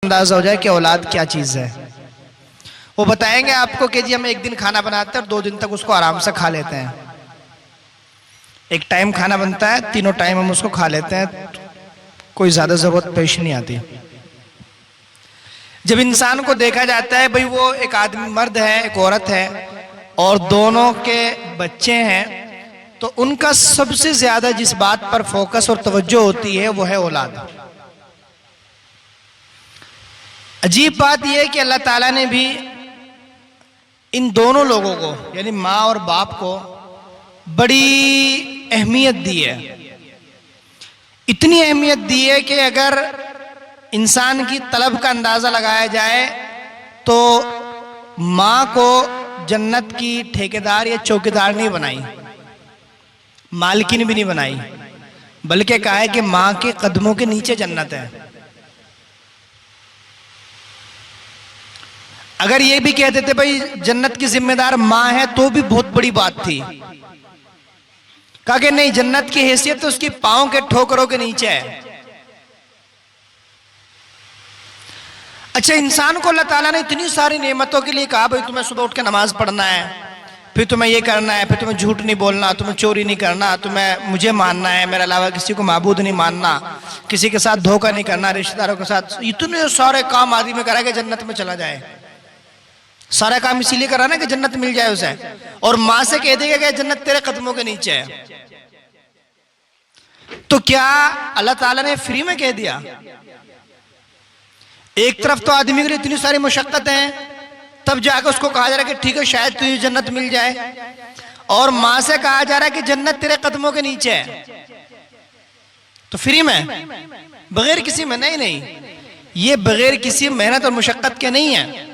अंदाजा हो जाए कि औलाद क्या चीज़ है। वो बताएंगे आपको कि जी हम एक दिन खाना बनाते हैं और 2 दिन तक उसको आराम से खा लेते हैं। एक टाइम खाना बनता है, तीनों टाइम हम उसको खा लेते हैं, कोई ज़्यादा ज़रूरत पेश नहीं आती। जब इंसान को देखा जाता है भाई वो एक आदमी मर्द है, एक औरत है और दोनों के बच्चे हैं, तो उनका सबसे ज्यादा जिस बात पर फोकस और तवज्जो होती है वो है औलाद। अजीब बात यह है कि अल्लाह ताला ने भी इन दोनों लोगों को यानी माँ और बाप को बड़ी अहमियत दी है। इतनी अहमियत दी है कि अगर इंसान की तलब का अंदाजा लगाया जाए तो माँ को जन्नत की ठेकेदार या चौकीदार नहीं बनाई, मालकिन भी नहीं बनाई, बल्कि कहा है कि माँ के कदमों के नीचे जन्नत है। अगर ये भी कहते थे भाई जन्नत की जिम्मेदार माँ है तो भी बहुत बड़ी बात थी। कहा कि नहीं, जन्नत की हैसियत तो उसकी पांव के ठोकरों के नीचे है। अच्छा, इंसान को अल्लाह ताला ने इतनी सारी नेमतों के लिए कहा भाई तुम्हें सुबह उठ के नमाज पढ़ना है, फिर तुम्हें ये करना है, फिर तुम्हें झूठ नहीं बोलना, तुम्हें चोरी नहीं करना, तुम्हें मुझे मानना है, मेरे अलावा किसी को माबूद नहीं मानना, किसी के साथ धोखा नहीं करना, रिश्तेदारों के साथ। इतने सारे काम आदमी में करा कि जन्नत में चला जाए। सारा काम इसीलिए करा ना कि जन्नत मिल जाए उसे, और माँ से कह देगा कि जन्नत तेरे कदमों के नीचे है। तो क्या अल्लाह ताला ने फ्री में कह दिया? एक तरफ तो आदमी के लिए इतनी सारी मुशक्कत है, तब जाकर उसको कहा जा रहा है कि ठीक है शायद तुझे जन्नत मिल जाए, और माँ से कहा जा रहा है कि जन्नत तेरे कदमों के नीचे है। तो फ्री में, बगैर किसी में नहीं, ये बगैर किसी मेहनत और मुशक्कत के नहीं है।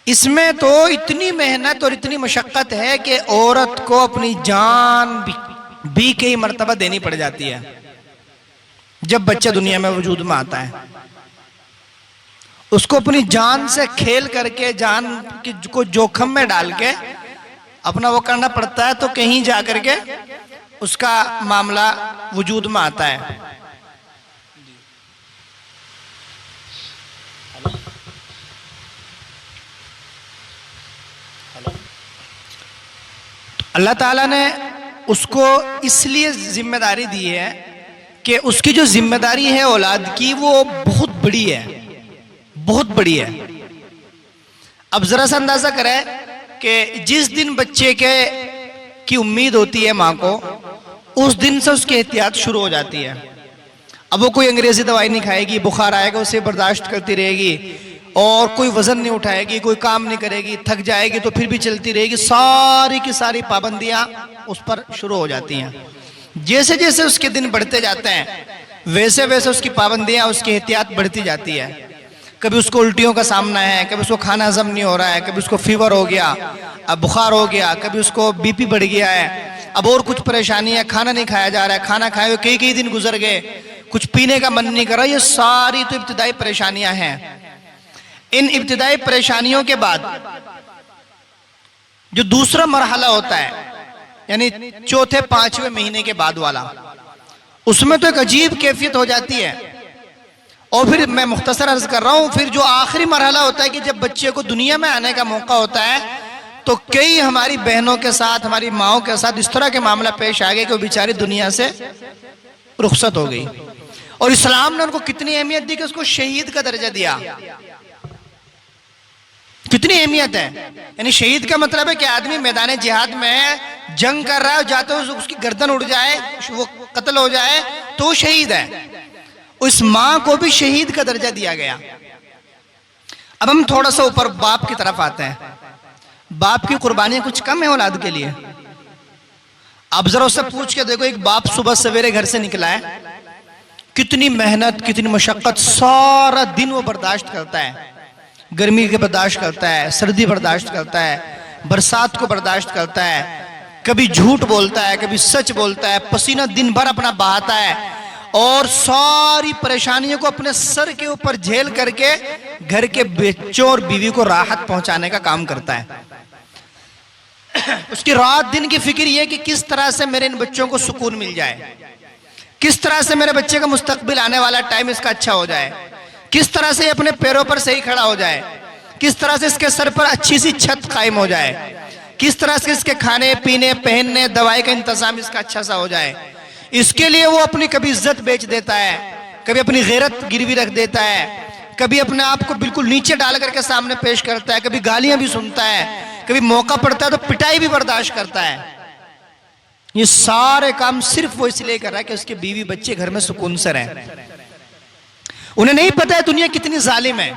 इसमें तो इतनी मेहनत और इतनी मुशक्कत है कि औरत को अपनी जान भी कई मर्तबा देनी पड़ जाती है जब बच्चा दुनिया में वजूद में आता है। उसको अपनी जान से खेल करके, जान को जोखम में डाल के अपना वो करना पड़ता है, तो कहीं जा करके उसका मामला वजूद में आता है। अल्लाह ताला ने उसको इसलिए जिम्मेदारी दी है कि उसकी जो जिम्मेदारी है औलाद की वो बहुत बड़ी है, बहुत बड़ी है। अब जरा सा अंदाजा करें कि जिस दिन बच्चे की उम्मीद होती है माँ को, उस दिन से उसकी एहतियात शुरू हो जाती है। अब वो कोई अंग्रेजी दवाई नहीं खाएगी, बुखार आएगा उसे बर्दाश्त करती रहेगी, और कोई वजन नहीं उठाएगी, कोई काम नहीं करेगी, थक जाएगी तो फिर भी चलती रहेगी। सारी की सारी पाबंदियां उस पर शुरू हो जाती हैं। जैसे जैसे उसके दिन बढ़ते जाते हैं वैसे वैसे उसकी पाबंदियां, उसकी एहतियात बढ़ती जाती है। कभी उसको उल्टियों का सामना है, कभी उसको खाना हजम नहीं हो रहा है, कभी उसको फीवर हो गया, अब बुखार हो गया, कभी उसको बीपी बढ़ गया है, अब और कुछ परेशानी है, खाना नहीं खाया जा रहा है, खाना खाए हुए कई कई दिन गुजर गए, कुछ पीने का मन नहीं कर रहा। ये सारी तो इब्तिदाई परेशानियां हैं। इन इब्तिदाई परेशानियों के बाद जो दूसरा मरहला होता है, यानी चौथे पांचवें महीने के बाद वाला, उसमें तो एक अजीब कैफियत हो जाती है। और फिर मैं मुख्तसर अर्ज कर रहा हूं, फिर जो आखिरी मरहला होता है कि जब बच्चे को दुनिया में आने का मौका होता है, तो कई हमारी बहनों के साथ, हमारी माओं के साथ इस तरह के मामला पेश आ गए कि वो बेचारी दुनिया से रुखसत हो गई। और इस्लाम ने उनको कितनी अहमियत दी कि उसको शहीद का दर्जा दिया। कितनी अहमियत है, यानी शहीद का मतलब है कि आदमी मैदान जिहाद में है, जंग कर रहा है, जाते हुए उसकी गर्दन उड़ जाए, वो कत्ल हो जाए तो शहीद है। उस मां को भी शहीद का दर्जा दिया गया। अब हम थोड़ा सा ऊपर बाप की तरफ आते हैं। बाप की कुर्बानियां कुछ कम है औलाद के लिए? अब जरा उससे पूछ के देखो, एक बाप सुबह सवेरे घर से निकला है, कितनी मेहनत, कितनी मशक्कत, सारा दिन वो बर्दाश्त करता है। गर्मी के बर्दाश्त करता है, सर्दी बर्दाश्त करता है, बरसात को बर्दाश्त करता है, कभी झूठ बोलता है, कभी सच बोलता है, पसीना दिन भर अपना बहाता है, और सारी परेशानियों को अपने सर के ऊपर झेल करके घर के बच्चों और बीवी को राहत पहुंचाने का काम करता है। उसकी रात दिन की फिक्र यह कि किस तरह से मेरे इन बच्चों को सुकून मिल जाए, किस तरह से मेरे बच्चे का मुस्तकबिल आने वाला टाइम इसका अच्छा हो जाए, किस तरह से अपने पैरों पर सही खड़ा हो जाए, किस तरह से इसके सर पर अच्छी सी छत कायम हो जाए, किस तरह से इसके खाने पीने पहनने दवाई का इंतजाम इसका अच्छा सा हो जाए। इसके लिए वो अपनी कभी इज्जत बेच देता है, कभी अपनी गैरत गिरवी रख देता है, कभी अपने आप को बिल्कुल नीचे डाल करके सामने पेश करता है, कभी गालियां भी सुनता है, कभी मौका पड़ता है तो पिटाई भी बर्दाश्त करता है। ये सारे काम सिर्फ वो इसलिए कर रहा है कि उसके बीवी बच्चे घर में सुकून से रहें। उन्हें नहीं पता है दुनिया कितनी जालिम है,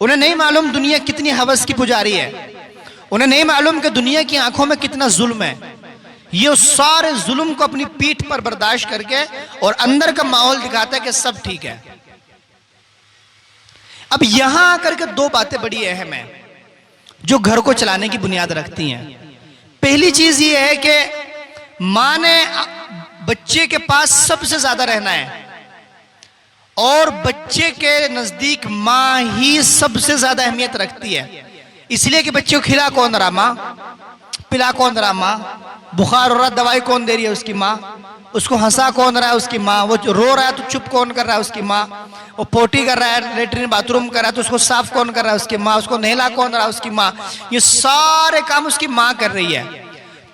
उन्हें नहीं मालूम दुनिया कितनी हवस की पुजारी है, उन्हें नहीं मालूम कि दुनिया की आंखों में कितना जुल्म है। ये सारे जुल्म को अपनी पीठ पर बर्दाश्त करके और अंदर का माहौल दिखाता है कि सब ठीक है। अब यहां आकर के दो बातें बड़ी अहम है जो घर को चलाने की बुनियाद रखती हैं। पहली चीज ये है कि मां ने बच्चे के पास सबसे ज्यादा रहना है और बच्चे के नजदीक मां ही सबसे ज्यादा अहमियत रखती है। इसलिए कि बच्चे को खिला कौन रहा? मां। पिला कौन रहा? मां। बुखार हो रहा दवाई कौन दे रही है? उसकी मां। उसको हंसा कौन रहा है? उसकी मां। वो रो रहा है तो चुप कौन कर रहा है? उसकी मां। वो पोटी कर रहा है, लेटरिन बाथरूम कर रहा है तो उसको साफ कौन कर रहा है? उसकी मां। उसको नहला कौन रहा है? उसकी मां। ये सारे काम उसकी मां कर रही है।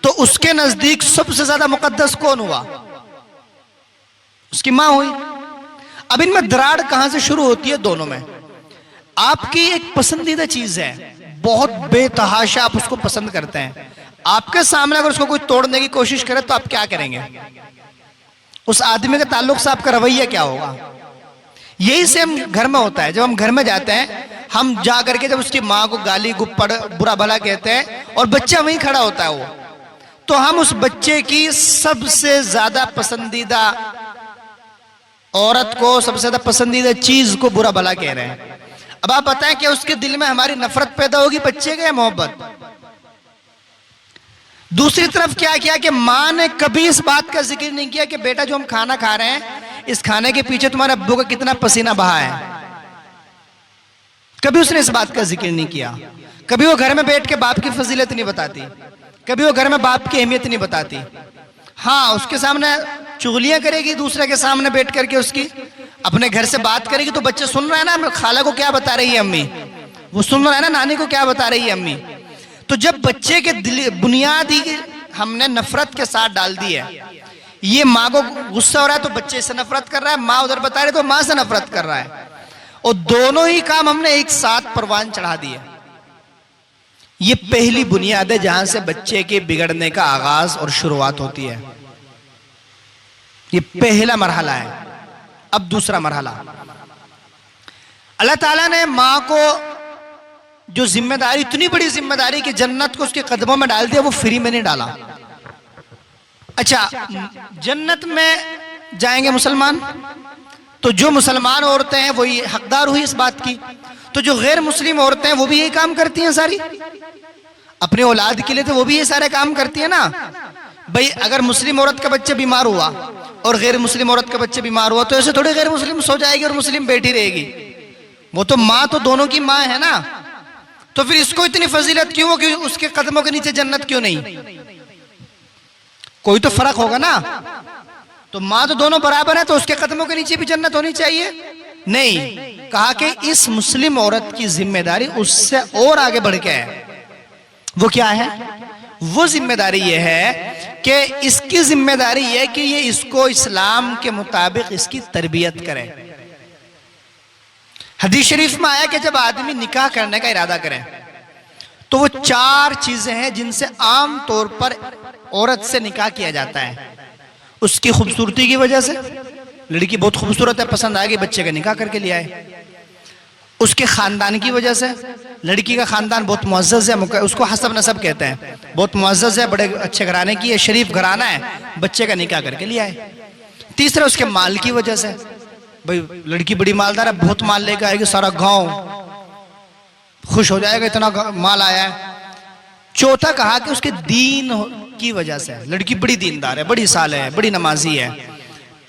तो उसके नजदीक सबसे ज्यादा मुकद्दस कौन हुआ? उसकी मां हुई। अब इनमें दराड़ कहां से शुरू होती है? दोनों में। आपकी एक पसंदीदा चीज है, बहुत बेतहाशा आप उसको पसंद करते हैं, आपके सामने अगर उसको कोई तोड़ने की कोशिश करे तो आप क्या करेंगे? उस आदमी के ताल्लुक से आपका रवैया क्या होगा? यही सेम घर में होता है। जब हम घर में जाते हैं, हम जा करके जब उसकी माँ को गाली गुप्पड़ बुरा भला कहते हैं और बच्चा वहीं खड़ा होता है वो, तो हम उस बच्चे की सबसे ज्यादा पसंदीदा औरत को, सबसे ज्यादा पसंदीदा चीज को बुरा भला कह रहे हैं। अब आप बताएं कि उसके दिल में हमारी नफरत पैदा होगी बच्चे के या मोहब्बत? दूसरी तरफ क्या किया कि मां ने कभी इस बात का जिक्र नहीं किया कि बेटा जो हम खाना खा रहे हैं, इस खाने के पीछे तुम्हारे अब्बू का कितना पसीना बहा है। कभी उसने इस बात का जिक्र नहीं किया। कभी वो घर में बैठ के बाप की फजीलत नहीं बताती, कभी वो घर में बाप की अहमियत नहीं बताती। हाँ, उसके सामने चुगलियां करेगी, दूसरे के सामने बैठ करके उसकी अपने घर से बात करेगी तो बच्चे सुन रहे हैं ना खाला को क्या बता रही है अम्मी, वो सुन रहा है ना नानी को क्या बता रही है अम्मी। तो जब बच्चे के दिल बुनियादी हमने नफरत के साथ डाल दी है, ये माँ को गुस्सा हो रहा है तो बच्चे से नफरत कर रहा है, माँ उधर बता रही तो माँ से नफरत कर रहा है, और दोनों ही काम हमने एक साथ परवान चढ़ा दिए। ये पहली बुनियाद है जहां से बच्चे के बिगड़ने का आगाज और शुरुआत होती है। ये पहला मरहला है। अब दूसरा मरहला, अल्लाह ताला ने मां को जो जिम्मेदारी, इतनी बड़ी जिम्मेदारी कि जन्नत को उसके कदमों में डाल दिया, वो फ्री में नहीं डाला। अच्छा, जन्नत में जाएंगे मुसलमान, तो जो मुसलमान औरतें हैं वही हकदार हुई इस बात की, तो जो गैर मुस्लिम औरतें हैं वो भी यही काम करती हैं सारी, अपने औलाद के लिए तो वो भी ये सारे काम करती है ना। भाई अगर मुस्लिम औरत का बच्चा बीमार हुआ और गैर मुस्लिम औरत का बच्चा बीमार हुआ तो ऐसे थोड़ी गैर मुस्लिम सो जाएगी और मुस्लिम बैठी रहेगी। वो तो माँ तो दोनों की माँ है ना। तो फिर इसको इतनी फजीलत क्यों हो कि उसके कदमों के नीचे जन्नत क्यों नहीं? कोई तो फर्क होगा ना। तो माँ तो दोनों बराबर है, तो उसके कदमों के नीचे भी जन्नत होनी चाहिए? नहीं, कहा कि इस मुस्लिम औरत की जिम्मेदारी उससे और आगे बढ़ के है। वो क्या है? वो जिम्मेदारी ये है कि इसकी जिम्मेदारी ये कि ये इसको इस्लाम के मुताबिक इसकी तरबियत करे। हदीस शरीफ में आया कि जब आदमी निकाह करने का इरादा करे तो वो 4 चीजें हैं जिनसे आम तौर पर औरत से निकाह किया जाता है। उसकी खूबसूरती की वजह से, लड़की बहुत खूबसूरत है, पसंद आ गई, बच्चे का निकाह करके ले आए। उसके खानदान की वजह से, लड़की का खानदान बहुत मुअज़्ज़ज़ है, उसको हसब नसब कहते हैं, बहुत मुअज़्ज़ज़ है, बड़े अच्छे घराने की है, शरीफ घराना है, बच्चे का निकाह करके ले आए। तीसरा उसके माल की वजह से, भाई लड़की बड़ी मालदार है, बहुत माल लेकर आएगी, सारा गांव खुश हो जाएगा, इतना माल आया है। चौथा कहा कि उसके दीन की वजह से, लड़की बड़ी दीनदार है, बड़ी साल है, बड़ी नमाजी है,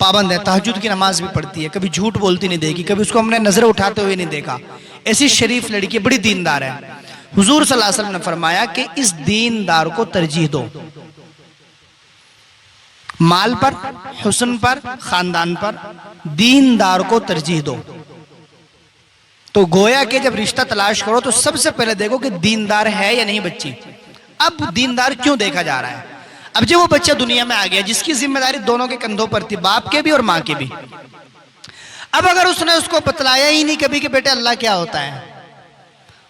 पाबंद है, तहज्जुद की नमाज भी पढ़ती है, कभी झूठ बोलती नहीं देखी, कभी उसको हमने नजर उठाते हुए नहीं देखा। ऐसी शरीफ लड़की बड़ी दीनदार है। हुजूर सल्लल्लाहु अलैहि वसल्लम ने फरमाया कि इस दीनदार को तरजीह दो, माल पर, हुस्न पर, खानदान पर, दीनदार को तरजीह दो। तो गोया के जब रिश्ता तलाश करो तो सबसे पहले देखो कि दीनदार है या नहीं बच्ची। अब दीनदार क्यों देखा जा रहा है? अब जब वो बच्चा दुनिया में आ गया जिसकी जिम्मेदारी दोनों के कंधों पर थी, बाप के भी और माँ के भी, अब अगर उसने उसको बतलाया ही नहीं कभी कि बेटे अल्लाह क्या होता है,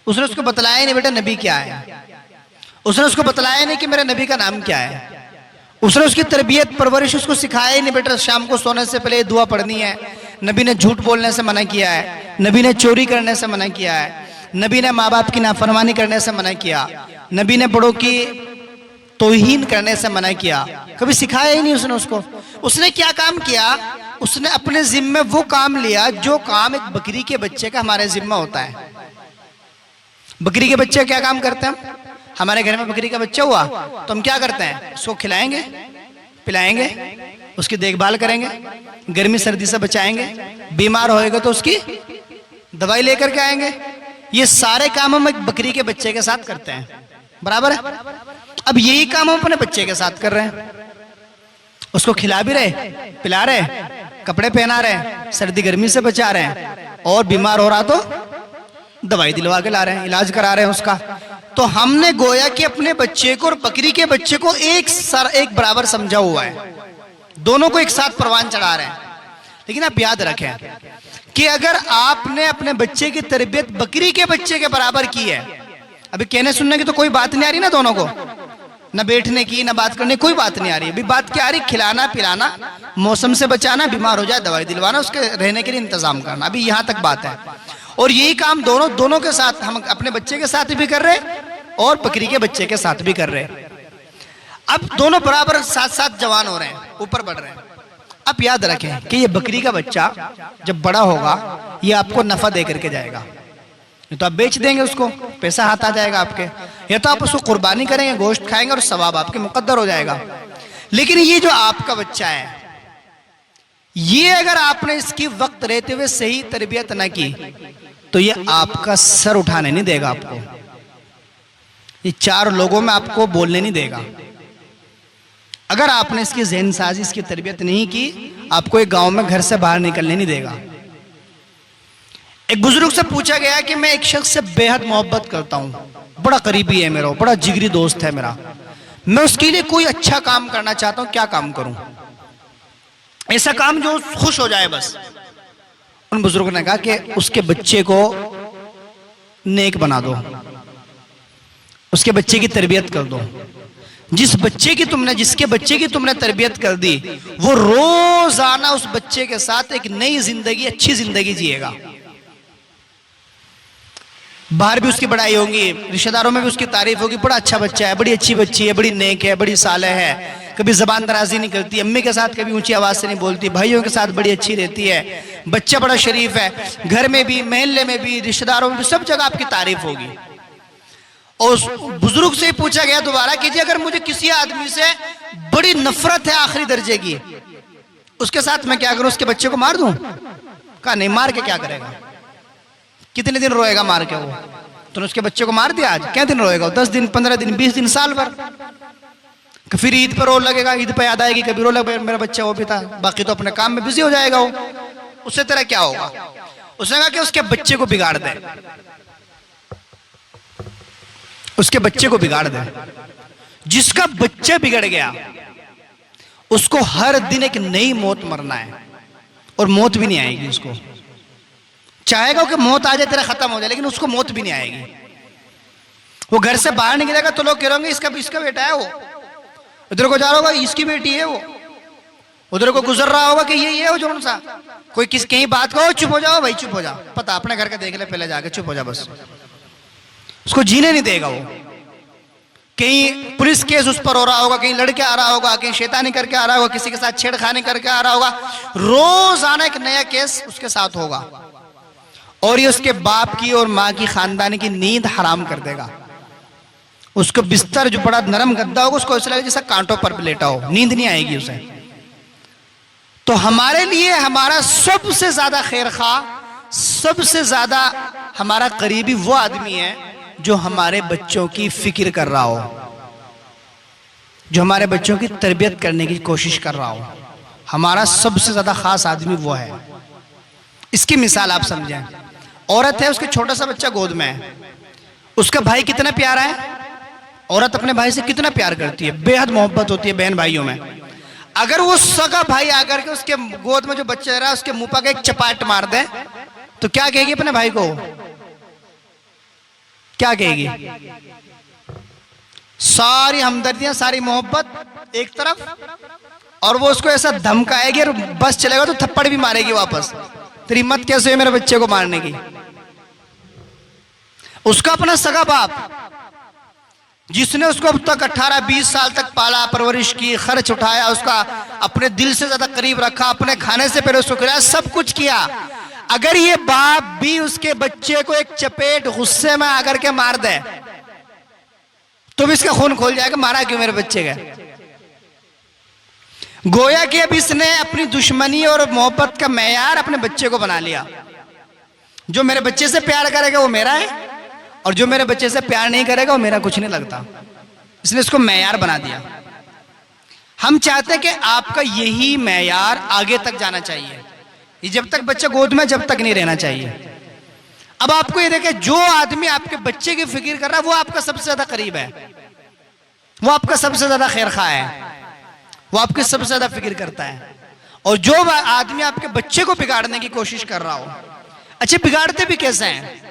उसने उसको बतलाया ही नहीं बेटा नबी क्या है, उसने उसको बतलाया नहीं कि मेरे नबी का नाम क्या है, उसने उसकी तरबियत परवरिश उसको सिखाया ही नहीं बेटा शाम को सोने से पहले ये दुआ पढ़नी है, नबी ने झूठ बोलने से मना किया है, नबी ने चोरी करने से मना किया है, नबी ने माँ बाप की नाफरमानी करने से मना किया, नबी ने बड़ों की तौहीन करने से मना किया, कभी सिखाया ही नहीं उसने उसको। उसने क्या काम किया? उसने अपने जिम्मे वो काम लिया जो काम एक बकरी के बच्चे का हमारे जिम्मा होता है। बकरी के बच्चे क्या काम करते हैं? हमारे घर में बकरी का बच्चा हुआ तो हम क्या करते हैं? उसको खिलाएंगे, पिलाएंगे, उसकी देखभाल करेंगे, गर्मी सर्दी से बचाएंगे, बीमार होएगा तो उसकी दवाई लेकर के आएंगे। ये सारे काम हम एक बकरी के बच्चे के साथ करते हैं, बराबर है? अब यही काम हम अपने बच्चे के साथ कर रहे हैं, उसको खिला भी रहे, पिला रहे, कपड़े पहना रहे, सर्दी गर्मी से बचा रहे हैं, और बीमार हो रहा तो दवाई दिलवा के ला रहे हैं, इलाज करा रहे हैं उसका। तो हमने गोया कि अपने बच्चे को और बकरी के बच्चे को एक बराबर समझा हुआ है, दोनों को एक साथ परवान चढ़ा रहे हैं। लेकिन आप याद रखें कि अगर आपने अपने बच्चे की तरबियत बकरी के बच्चे के बराबर की है, अभी कहने सुनने की तो कोई बात नहीं आ रही ना, दोनों को न बैठने की न बात करने की कोई बात नहीं आ रही, अभी बात क्या आ रही? खिलाना पिलाना, मौसम से बचाना, बीमार हो जाए दवाई दिलवाना, उसके रहने के लिए इंतजाम करना, अभी यहाँ तक बात है। और यही काम दोनों के साथ हम अपने बच्चे के साथ भी कर रहे और बकरी के बच्चे के साथ भी कर रहे। अब दोनों बराबर साथ साथ जवान हो रहे हैं, ऊपर बढ़ रहे हैं। अब याद रखें कि ये बकरी का बच्चा जब बड़ा होगा ये आपको नफा दे करके जाएगा, ये तो आप बेच देंगे उसको, पैसा हाथ आ जाएगा आपके, या तो आप उसको कुर्बानी करेंगे, गोश्त खाएंगे और सवाब आपके मुकद्दर हो जाएगा। लेकिन ये जो आपका बच्चा है, ये अगर आपने इसकी वक्त रहते हुए सही तरबियत ना की तो ये आपका सर उठाने नहीं देगा, आपको ये चार लोगों में आपको बोलने नहीं देगा। अगर आपने इसकी ज़हन साजी, इसकी तरबियत नहीं की, आपको एक गांव में घर से बाहर निकलने नहीं देगा। एक बुजुर्ग से पूछा गया कि मैं एक शख्स से बेहद मोहब्बत करता हूं, बड़ा करीबी है मेरा, बड़ा जिगरी दोस्त है मेरा, मैं उसके लिए कोई अच्छा काम करना चाहता हूं, क्या काम करूं? ऐसा काम जो खुश हो जाए बस। उन बुजुर्गों ने कहा कि उसके बच्चे को नेक बना दो, उसके बच्चे की तरबियत कर दो। जिसके बच्चे की तुमने तरबियत कर दी, वो रोजाना उस बच्चे के साथ एक नई जिंदगी, अच्छी जिंदगी जिएगा। बाहर भी उसकी बड़ाई होगी, रिश्तेदारों में भी उसकी तारीफ होगी, बड़ा अच्छा बच्चा है, बड़ी अच्छी बच्ची है, बड़ी नेक है, बड़ी सालेह है, कभी जबान दराजी नहीं करती, अम्मी के साथ कभी ऊंची आवाज से नहीं बोलती, भाइयों के साथ बड़ी अच्छी रहती है, बच्चा बड़ा शरीफ है, घर में भी, महल्ले में भी, रिश्तेदारों में भी, सब जगह आपकी तारीफ होगी। और उस बुजुर्ग से पूछा गया दोबारा कि जी अगर मुझे किसी आदमी से बड़ी नफरत है आखिरी दर्जे की, उसके साथ मैं क्या करूं? उसके बच्चे को मार दूं? कहा नहीं, मार के क्या करेगा, कितने दिन रोएगा मार के? वो तूने उसके बच्चे को मार दिया, आज क्या दिन रोएगा? 10 दिन, 15 दिन, 20 दिन, साल भर। फिर ईद पर रो लगेगा, ईद पर याद आएगी, कभी रो लगेगा मेरा बच्चा वो भी था, बाकी तो अपने काम में बिजी हो जाएगा वो, उससे तेरा क्या होगा? उसने कहा कि उसके बच्चे को बिगाड़ दे, उसके बच्चे को बिगाड़ दे। जिसका बच्चा बिगड़ गया उसको हर दिन एक नई मौत मरना है, और मौत भी नहीं आएगी उसको। चाहेगा कि मौत आ जाए, तेरा खत्म हो जाए, लेकिन उसको मौत भी नहीं आएगी। वो घर से बाहर निकलेगा तो लोग कह रहे होंगे इसका बेटा है वो, उधर को जा रहा होगा इसकी बेटी है वो, उधर को गुजर रहा होगा कि यही है वो जोन सा, कोई कहीं बात कहो चुप हो जाओ भाई, चुप हो जाओ, पता अपने घर का देख ले पहले जाके, चुप हो जा बस। उसको जीने नहीं देगा वो। कहीं पुलिस केस उस पर हो रहा होगा, कहीं लड़के आ रहा होगा, कहीं शैतानी करके आ रहा होगा, किसी के साथ छेड़खानी करके आ रहा होगा, रोज आना एक नया केस उसके साथ होगा, और ये उसके बाप की और माँ की खानदानी की नींद हराम कर देगा। उसको बिस्तर जो बड़ा नरम गद्दा होगा उसको ऐसा लगेगा जैसा कांटों पर लेटा हो, नींद नहीं आएगी उसे। तो हमारे लिए हमारा सबसे ज्यादा खैर खा, सबसे ज्यादा हमारा करीबी वो आदमी है जो हमारे बच्चों की फिक्र कर रहा हो, जो हमारे बच्चों की तरबियत करने की कोशिश कर रहा हो। हमारा सबसे ज्यादा खास आदमी वो है। इसकी मिसाल आप समझें, औरत है, उसके छोटा सा बच्चा गोद में है, उसका भाई कितना प्यारा है, औरत अपने भाई से कितना प्यार करती है, बेहद मोहब्बत होती है बहन भाइयों में। अगर वो सगा भाई आकर के उसके गोद में जो बच्चा रहा है उसके मुंह पर एक चपाट मार दे तो क्या कहेगी अपने भाई को? क्या कहेगी? सारी हमदर्दियां, सारी मोहब्बत एक तरफ, और वो उसको ऐसा धमकाएगी और बस चलेगा तो थप्पड़ भी मारेगी वापस। तेरी हिम्मत कैसे हुई मेरे बच्चे को मारने की? उसका अपना सगा बाप जिसने उसको अब तक 18-20 साल तक पाला, परवरिश की, खर्च उठाया, उसका अपने दिल से ज्यादा करीब रखा, अपने खाने से पहले उसको खिलाया, सब कुछ किया। अगर ये बाप भी उसके बच्चे को एक चपेट गुस्से में आकर के मार दे तो भी इसका खून खोल जाएगा, मारा क्यों मेरे बच्चे का? गोया कि अब इसने अपनी दुश्मनी और मोहब्बत का मेयार अपने बच्चे को बना लिया। जो मेरे बच्चे से प्यार करेगा वो मेरा है, और जो मेरे बच्चे से प्यार नहीं करेगा वो मेरा कुछ नहीं लगता। इसने इसको मेयार बना दिया। हम चाहते हैं कि आपका यही मेयार आगे तक जाना चाहिए। ये जब तक बच्चा गोद में जब तक नहीं रहना चाहिए। अब आपको ये देखें, जो आदमी आपके बच्चे की फिक्र कर रहा है वो आपका सबसे ज्यादा करीब है, वो आपका सबसे ज्यादा खैरखा है, वो आपकी सबसे ज्यादा फिक्र करता है। और जो आदमी आपके बच्चे को बिगाड़ने की कोशिश कर रहा हो, अच्छा बिगाड़ते भी कैसे हैं?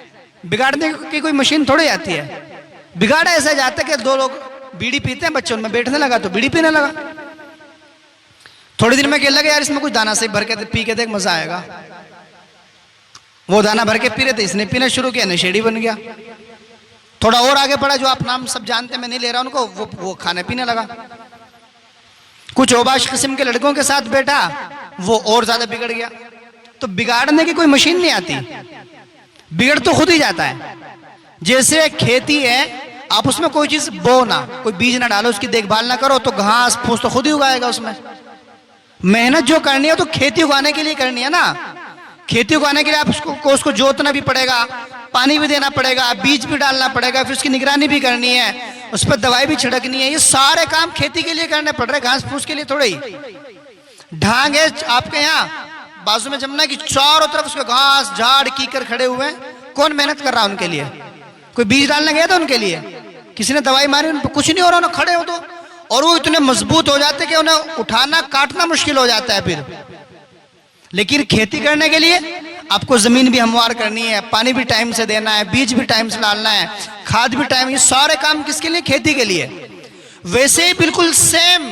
बिगाड़ने की कोई मशीन थोड़ी आती है। बिगाड़ा ऐसा जाता है कि दो लोग बीड़ी पीते हैं, बच्चे उनमें बैठने लगा तो बीड़ी पीने लगा। थोड़ी देर में कहने लगा यार इसमें कुछ दाना से भर के पी के देख मजा आएगा। वो दाना भर के पी रहे थे, इसने पीना शुरू किया, नशेड़ी बन गया। थोड़ा और आगे बढ़ा, जो आप नाम सब जानते हैं मैं नहीं ले रहा उनको, वो खाने पीने लगा। कुछ औबाश किस्म के लड़कों के साथ बैठा, वो और ज्यादा बिगड़ गया। तो बिगाड़ने की कोई मशीन नहीं आती, बिगड़ तो खुद ही जाता है। जैसे खेती है, आप उसमें कोई चीज बो ना, कोई बीज ना डालो, उसकी देखभाल ना करो तो घास फूस तो खुद ही उगाएगा। उसमें मेहनत जो करनी है तो खेती उगाने के लिए करनी है ना। खेती उगाने के लिए आप उसको जोतना भी पड़ेगा, पानी भी देना पड़ेगा, बीज भी डालना पड़ेगा, फिर उसकी निगरानी भी करनी है, उस पर दवाई भी छिड़कनी है। ये सारे काम खेती के लिए करने पड़ रहे, घास फूस के लिए थोड़े ही। ढांग है आपके यहाँ बाजू में जमुना की, चारों तरफ उसके घास झाड़ कीकर खड़े हुए हैं, कौन मेहनत कर रहा है उनके लिए? कोई बीज डालने गया था उनके लिए? किसी ने दवाई मारी? उन पर कुछ नहीं हो रहा, उन्हें खड़े हो तो। और वो इतने मजबूत हो जाते कि उन्हें उठाना काटना मुश्किल हो जाता है फिर। लेकिन खेती करने के लिए आपको जमीन भी हमवार करनी है, पानी भी टाइम से देना है, बीज भी टाइम से डालना है, खाद भी टाइम, ये सारे काम किसके लिए? खेती के लिए। वैसे ही बिल्कुल सेम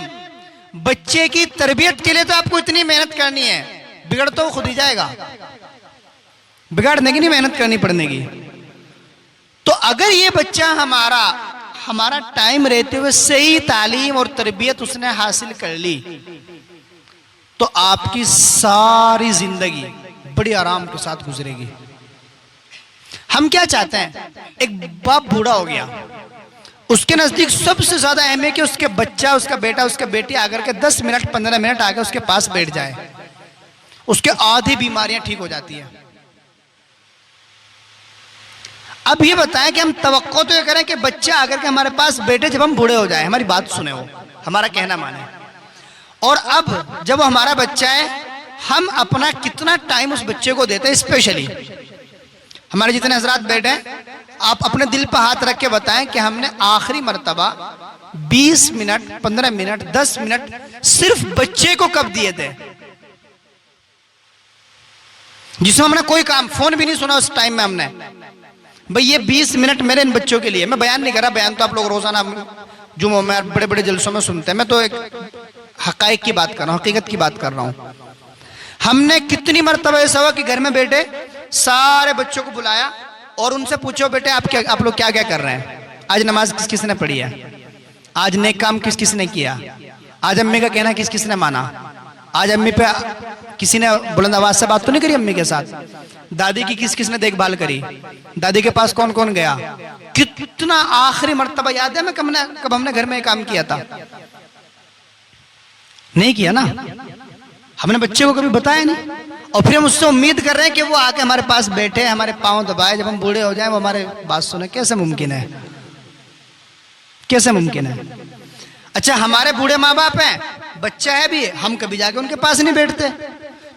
बच्चे की तरबियत के लिए तो आपको इतनी मेहनत करनी है, बिगड़ तो खुद ही जाएगा, बिगाड़ने की नहीं मेहनत करनी पड़ेगी। तो अगर ये बच्चा हमारा टाइम रहते हुए सही तालीम और तरबियत उसने हासिल कर ली तो आपकी सारी जिंदगी बड़ी आराम के साथ गुजरेगी। हम क्या चाहते हैं? एक बाप बूढ़ा हो गया, उसके नजदीक सबसे ज्यादा अहम है कि उसके बच्चा, उसका बेटा, उसका बेटी आकर के 10 मिनट 15 मिनट आकर उसके पास बैठ जाए, उसके आधी बीमारियां ठीक हो जाती है। अब ये बताएं कि हम तवक्को तो ये करें कि बच्चा आकर के हमारे पास बैठे जब हम बूढ़े हो जाए, हमारी बात सुने, वो हमारा कहना माने। और अब जब वो हमारा बच्चा है, हम अपना कितना टाइम उस बच्चे को देते हैं। स्पेशली हमारे जितने हजरात बैठे हैं, आप अपने दिल पर हाथ रख के बताएं कि हमने आखिरी मर्तबा 20 मिनट 15 मिनट 10 मिनट सिर्फ बच्चे को कब दिए थे, जिसमें हमने कोई काम, फोन भी नहीं सुना उस टाइम में। हमने भाई ये 20 मिनट मेरे इन बच्चों के लिए। मैं बयान नहीं कर रहा, बयान तो आप लोग रोजाना जुम्मों में बड़े बड़े जलसों में सुनते हैं। मैं तो एक हकायक की बात कर रहा हूँ, हकीकत की बात कर रहा हूँ। हमने कितनी मरतबा ऐसा हुआ कि घर में बैठे सारे बच्चों को बुलाया और उनसे पूछो बेटे आप लोग क्या क्या कर रहे हैं, आज नमाज किस किस ने पढ़ी है, आज नेक काम किस किस ने किया, आज अम्मी का कहना किस किस ने माना, आज अम्मी पे किसी ने बुलंद आवाज से बात तो नहीं करी अम्मी के साथ, दादी की किस किस ने देखभाल करी, दादी के पास कौन कौन गया। कितना आखिरी मर्तबा याद है मैं कब हमने घर में काम किया था? नहीं किया ना, हमने बच्चे को कभी बताया नहीं। और फिर हम उससे उम्मीद कर रहे हैं कि वो आके हमारे पास बैठे, हमारे पांव दबाए, जब हम बूढ़े हो जाएं वो हमारे बात सुने। कैसे मुमकिन है? कैसे मुमकिन है? अच्छा हमारे बूढ़े माँ बाप हैं, बच्चा है भी, हम कभी जाके उनके पास नहीं बैठते।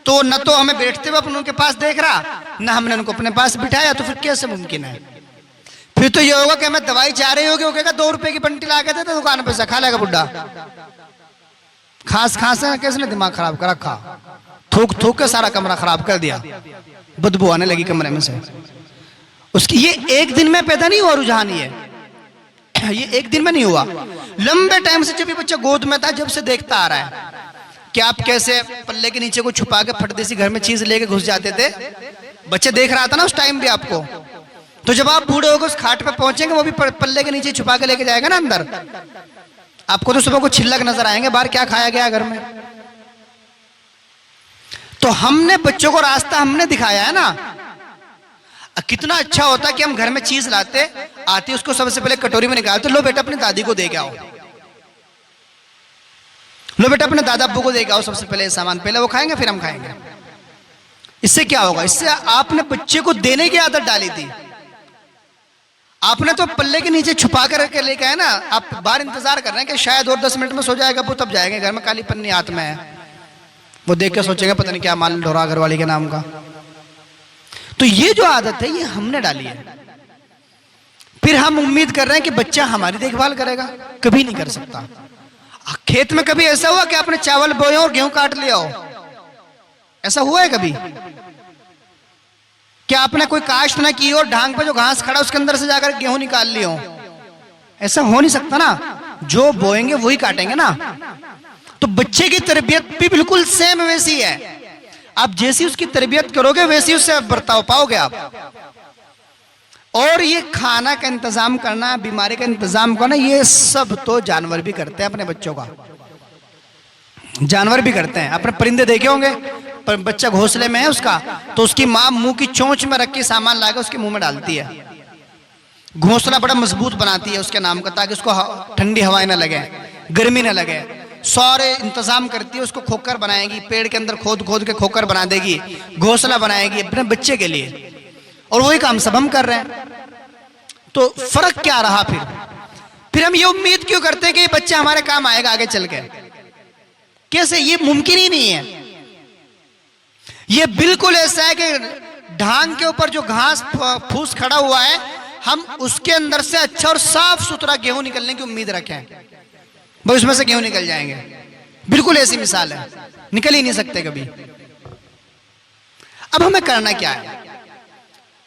तो न तो हमें बैठते हुए अपन उनके पास देख रहा, न हमने उनको अपने पास बिठाया, तो फिर कैसे मुमकिन है? फिर तो ये होगा कि हमें दवाई चाह रही होगी, वो कहेगा 2 रुपए की बंटी ला के दे, तो दुकान पे से खा लेगा बुड्ढा। खांस है, किसने दिमाग खराब कर रखा, थूक थूक के सारा कमरा खराब कर दिया, बदबू आने लगी कमरे में से उसकी। ये एक दिन में पैदा नहीं हुआ रुझान, ये एक दिन में नहीं हुआ, लंबे टाइम से जब ये बच्चा गोद में था, जब से देखता आ रहा है कि आप कैसे पल्ले के नीचे को छुपा के फट देसी घर में चीज लेके घुस जाते थे। बच्चे देख रहा था ना उस टाइम भी आपको, तो जब आप बूढ़े होकर उस खाट पे पहुंचेंगे, वो भी पल्ले के नीचे छुपा के लेके जाएगा ना अंदर। आपको तो सुबह को छिल्लक नजर आएंगे, बाहर क्या खाया गया घर में। तो हमने बच्चों को रास्ता हमने दिखाया है ना। कितना अच्छा होता कि हम घर में चीज लाते, आती उसको सबसे पहले कटोरी में निकालते, लो बेटा अपनी दादी को दे के आओ, लो बेटा अपने दादा अब्बू को दे के आओ, सबसे पहले सामान, पहले वो खाएंगे फिर हम खाएंगे। इससे क्या होगा? इससे आपने बच्चे को देने की आदत डाली थी। आपने तो पल्ले के नीचे छुपा कर रख लेके आए ना, आप बाहर इंतजार कर रहे हैं कि शायद और 10 मिनट में सो जाएगा वो, तब जाएंगे। घर में काली पन्नी हाथ में है, वो देख के सोचेंगे पता नहीं क्या माल ढोरा घरवाली के नाम का। तो ये जो आदत है ये हमने डाली है। फिर हम उम्मीद कर रहे हैं कि बच्चा हमारी देखभाल करेगा, कभी नहीं कर सकता। खेत में कभी ऐसा हुआ कि आपने चावल बोए और गेहूं काट लिया हो? ऐसा हुआ है कभी? क्या आपने कोई काश्त ना की और ढांग पे जो घास खड़ा उसके अंदर से जाकर गेहूं निकाल लिए हो? ऐसा हो नहीं सकता ना, जो बोएंगे वही काटेंगे ना। तो बच्चे की तरबियत भी बिल्कुल सेम वैसी है। आप जैसी उसकी तरबियत करोगे वैसी उससे बर्ताव पाओगे आप। और ये खाना का इंतजाम करना, बीमारी का इंतजाम करना, ये सब तो जानवर भी करते हैं अपने बच्चों का। जानवर भी करते हैं। अपने परिंदे देखे होंगे, पर बच्चा घोंसले में है उसका, तो उसकी माँ मुंह की चोंच में रख के सामान लाकर उसके मुंह में डालती है। घोंसला बड़ा मजबूत बनाती है उसके नाम का, ताकि उसको ठंडी हवाएं ना लगे, गर्मी ना लगे। सारे इंतजाम करती है, उसको खोकर बनाएगी, पेड़ के अंदर खोद खोद के खोकर बना देगी, घोंसला बनाएगी अपने बच्चे के लिए। और वही काम सब हम कर रहे हैं। तो फर्क क्या रहा फिर हम ये उम्मीद क्यों करते हैं कि ये बच्चा हमारे काम आएगा आगे चल के? कैसे? ये मुमकिन ही नहीं है। ये बिल्कुल ऐसा है कि ढांग के ऊपर जो घास फूस खड़ा हुआ है, हम उसके अंदर से अच्छा और साफ सुथरा गेहूं निकलने की उम्मीद रखें, भाई उसमें से गेहूं निकल जाएंगे। बिल्कुल ऐसी मिसाल है, निकल ही नहीं सकते कभी। अब हमें करना क्या है?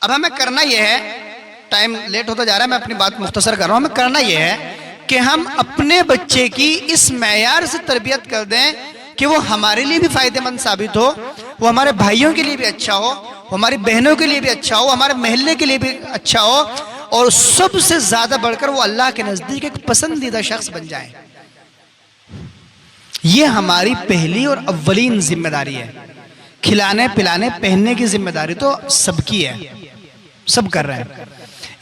अब हमें करना यह है, टाइम लेट होता जा रहा है, मैं अपनी बात मुख्तसर कर रहा हूं। हमें करना यह है कि हम अपने बच्चे की इस मैयार से तरबियत कर दें कि वो हमारे लिए भी फायदेमंद साबित हो, वो हमारे भाइयों के लिए भी अच्छा हो, वो हमारी बहनों के लिए भी अच्छा हो, हमारे महल्ले के लिए भी अच्छा हो, और सबसे ज्यादा बढ़कर वो अल्लाह के नजदीक एक पसंदीदा शख्स बन जाए। ये हमारी पहली और अव्वलीन जिम्मेदारी है। खिलाने पिलाने पहनने की जिम्मेदारी तो सबकी है, सब कर रहे हैं।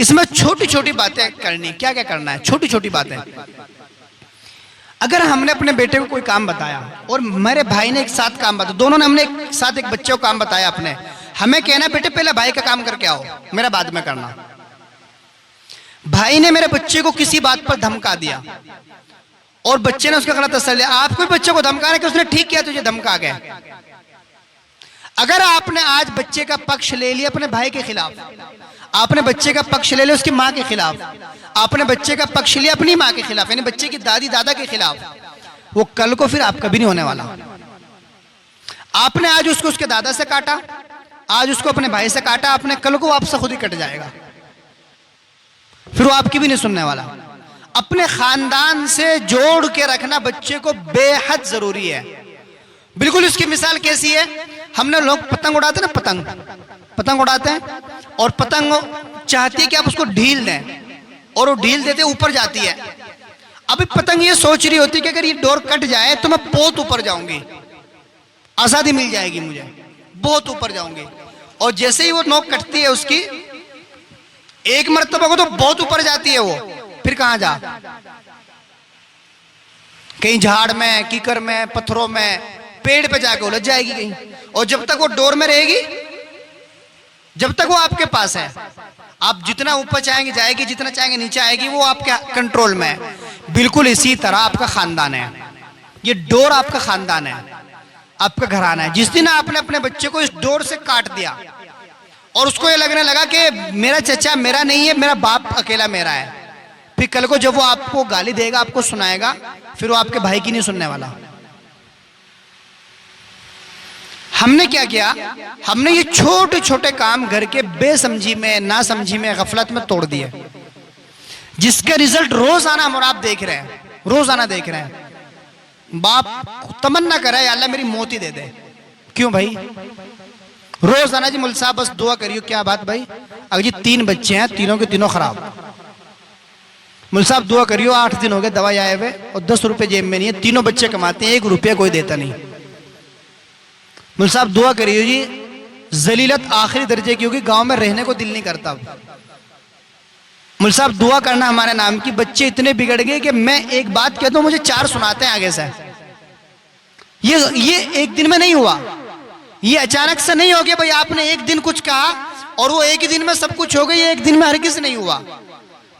इसमें छोटी छोटी बातें करनी। क्या क्या करना है? छोटी छोटी बातें। अगर हमने अपने बेटे को कोई काम बताया और मेरे भाई ने एक साथ काम बताया, दोनों ने हमने एक साथ एक बच्चे को काम बताया अपने, हमें कहना बेटे पहले भाई का काम करके आओ, मेरा बाद में करना। भाई ने मेरे बच्चे को किसी बात पर धमका दिया और बच्चे ने उसका गलत असर लिया, आपको भी बच्चे को धमकाने कि उसने ठीक किया तुझे धमका गया। अगर आपने आज बच्चे का पक्ष ले लिया अपने भाई के खिलाफ, आपने बच्चे का पक्ष ले लिया उसकी माँ के खिलाफ, आपने बच्चे का पक्ष लिया अपनी माँ के खिलाफ, यानी बच्चे की दादी दादा के खिलाफ, वो कल को फिर आपका भी नहीं होने वाला। आपने आज उसको उसके दादा से काटा, आज उसको अपने भाई से काटा, आपने कल को आपसे खुद ही कट जाएगा, फिर वो आपकी भी नहीं सुनने वाला। अपने खानदान से जोड़ के रखना बच्चे को बेहद जरूरी है। बिल्कुल उसकी मिसाल कैसी है? हमने लोग पतंग उड़ाते ना, पतंग उड़ाते हैं और पतंग चाहती है कि आप उसको ढील दें, और वो ढील देते ऊपर जाती है। अभी पतंग ये सोच रही होती है कि अगर ये डोर कट जाए तो मैं बहुत ऊपर जाऊंगी, आजादी मिल जाएगी मुझे, बहुत ऊपर जाऊंगी। और जैसे ही वो नोक कटती है उसकी, एक मरतबा को तो बहुत ऊपर जाती है वो, फिर कहां जा, कहीं झाड़ में, कीकर में, पत्थरों में, पेड़ पे जाके उलझ जाएगी कहीं। और जब तक वो डोर में रहेगी, जब तक वो आपके पास है, आप जितना ऊपर चाहेंगे जाएगी, जितना चाहेंगे नीचे आएगी, वो आपके कंट्रोल में है। बिल्कुल इसी तरह आपका खानदान है, ये डोर आपका खानदान है। आपका घर आना है। जिस दिन आपने अपने बच्चे को इस डोर से काट दिया और उसको ये लगने लगा कि मेरा चचा मेरा नहीं है, मेरा बाप अकेला मेरा है, फिर कल को जब वो आपको गाली देगा, आपको सुनाएगा, फिर वो आपके भाई की नहीं सुनने वाला। हमने क्या किया, हमने ये छोटे छोटे काम घर के बेसमझी में, नासमझी में, गफलत में तोड़ दिए, जिसका रिजल्ट रोजाना हम और आप देख रहे हैं, रोजाना देख रहे हैं। बाप तमन्ना कर रहा है अल्लाह मेरी मौत ही दे दे। क्यों भाई? रोजाना जी मुल्ला साहब बस दुआ करियो। क्या बात भाई? अगर जी 3 बच्चे हैं, तीनों के तीनों खराब। मुल्ला साहब दुआ करियो, 8 दिन हो गए दवाई आए हुए और 10 रुपए जेब में नहीं है, तीनों बच्चे कमाते हैं, 1 रुपया कोई देता नहीं। मुल्ला साहब दुआ करियो जी, जलीलत आखिरी दर्जे की होगी, गांव में रहने को दिल नहीं करता। मुल्ला साहब दुआ करना हमारे नाम की। बच्चे इतने बिगड़ गए कि मैं एक बात कहता हूं, मुझे 4 सुनाते हैं आगे से। ये एक दिन में नहीं हुआ, ये अचानक से नहीं हो गया भाई आपने एक दिन कुछ कहा और वो एक ही दिन में सब कुछ हो गया। ये एक दिन में हरगिज़ नहीं हुआ,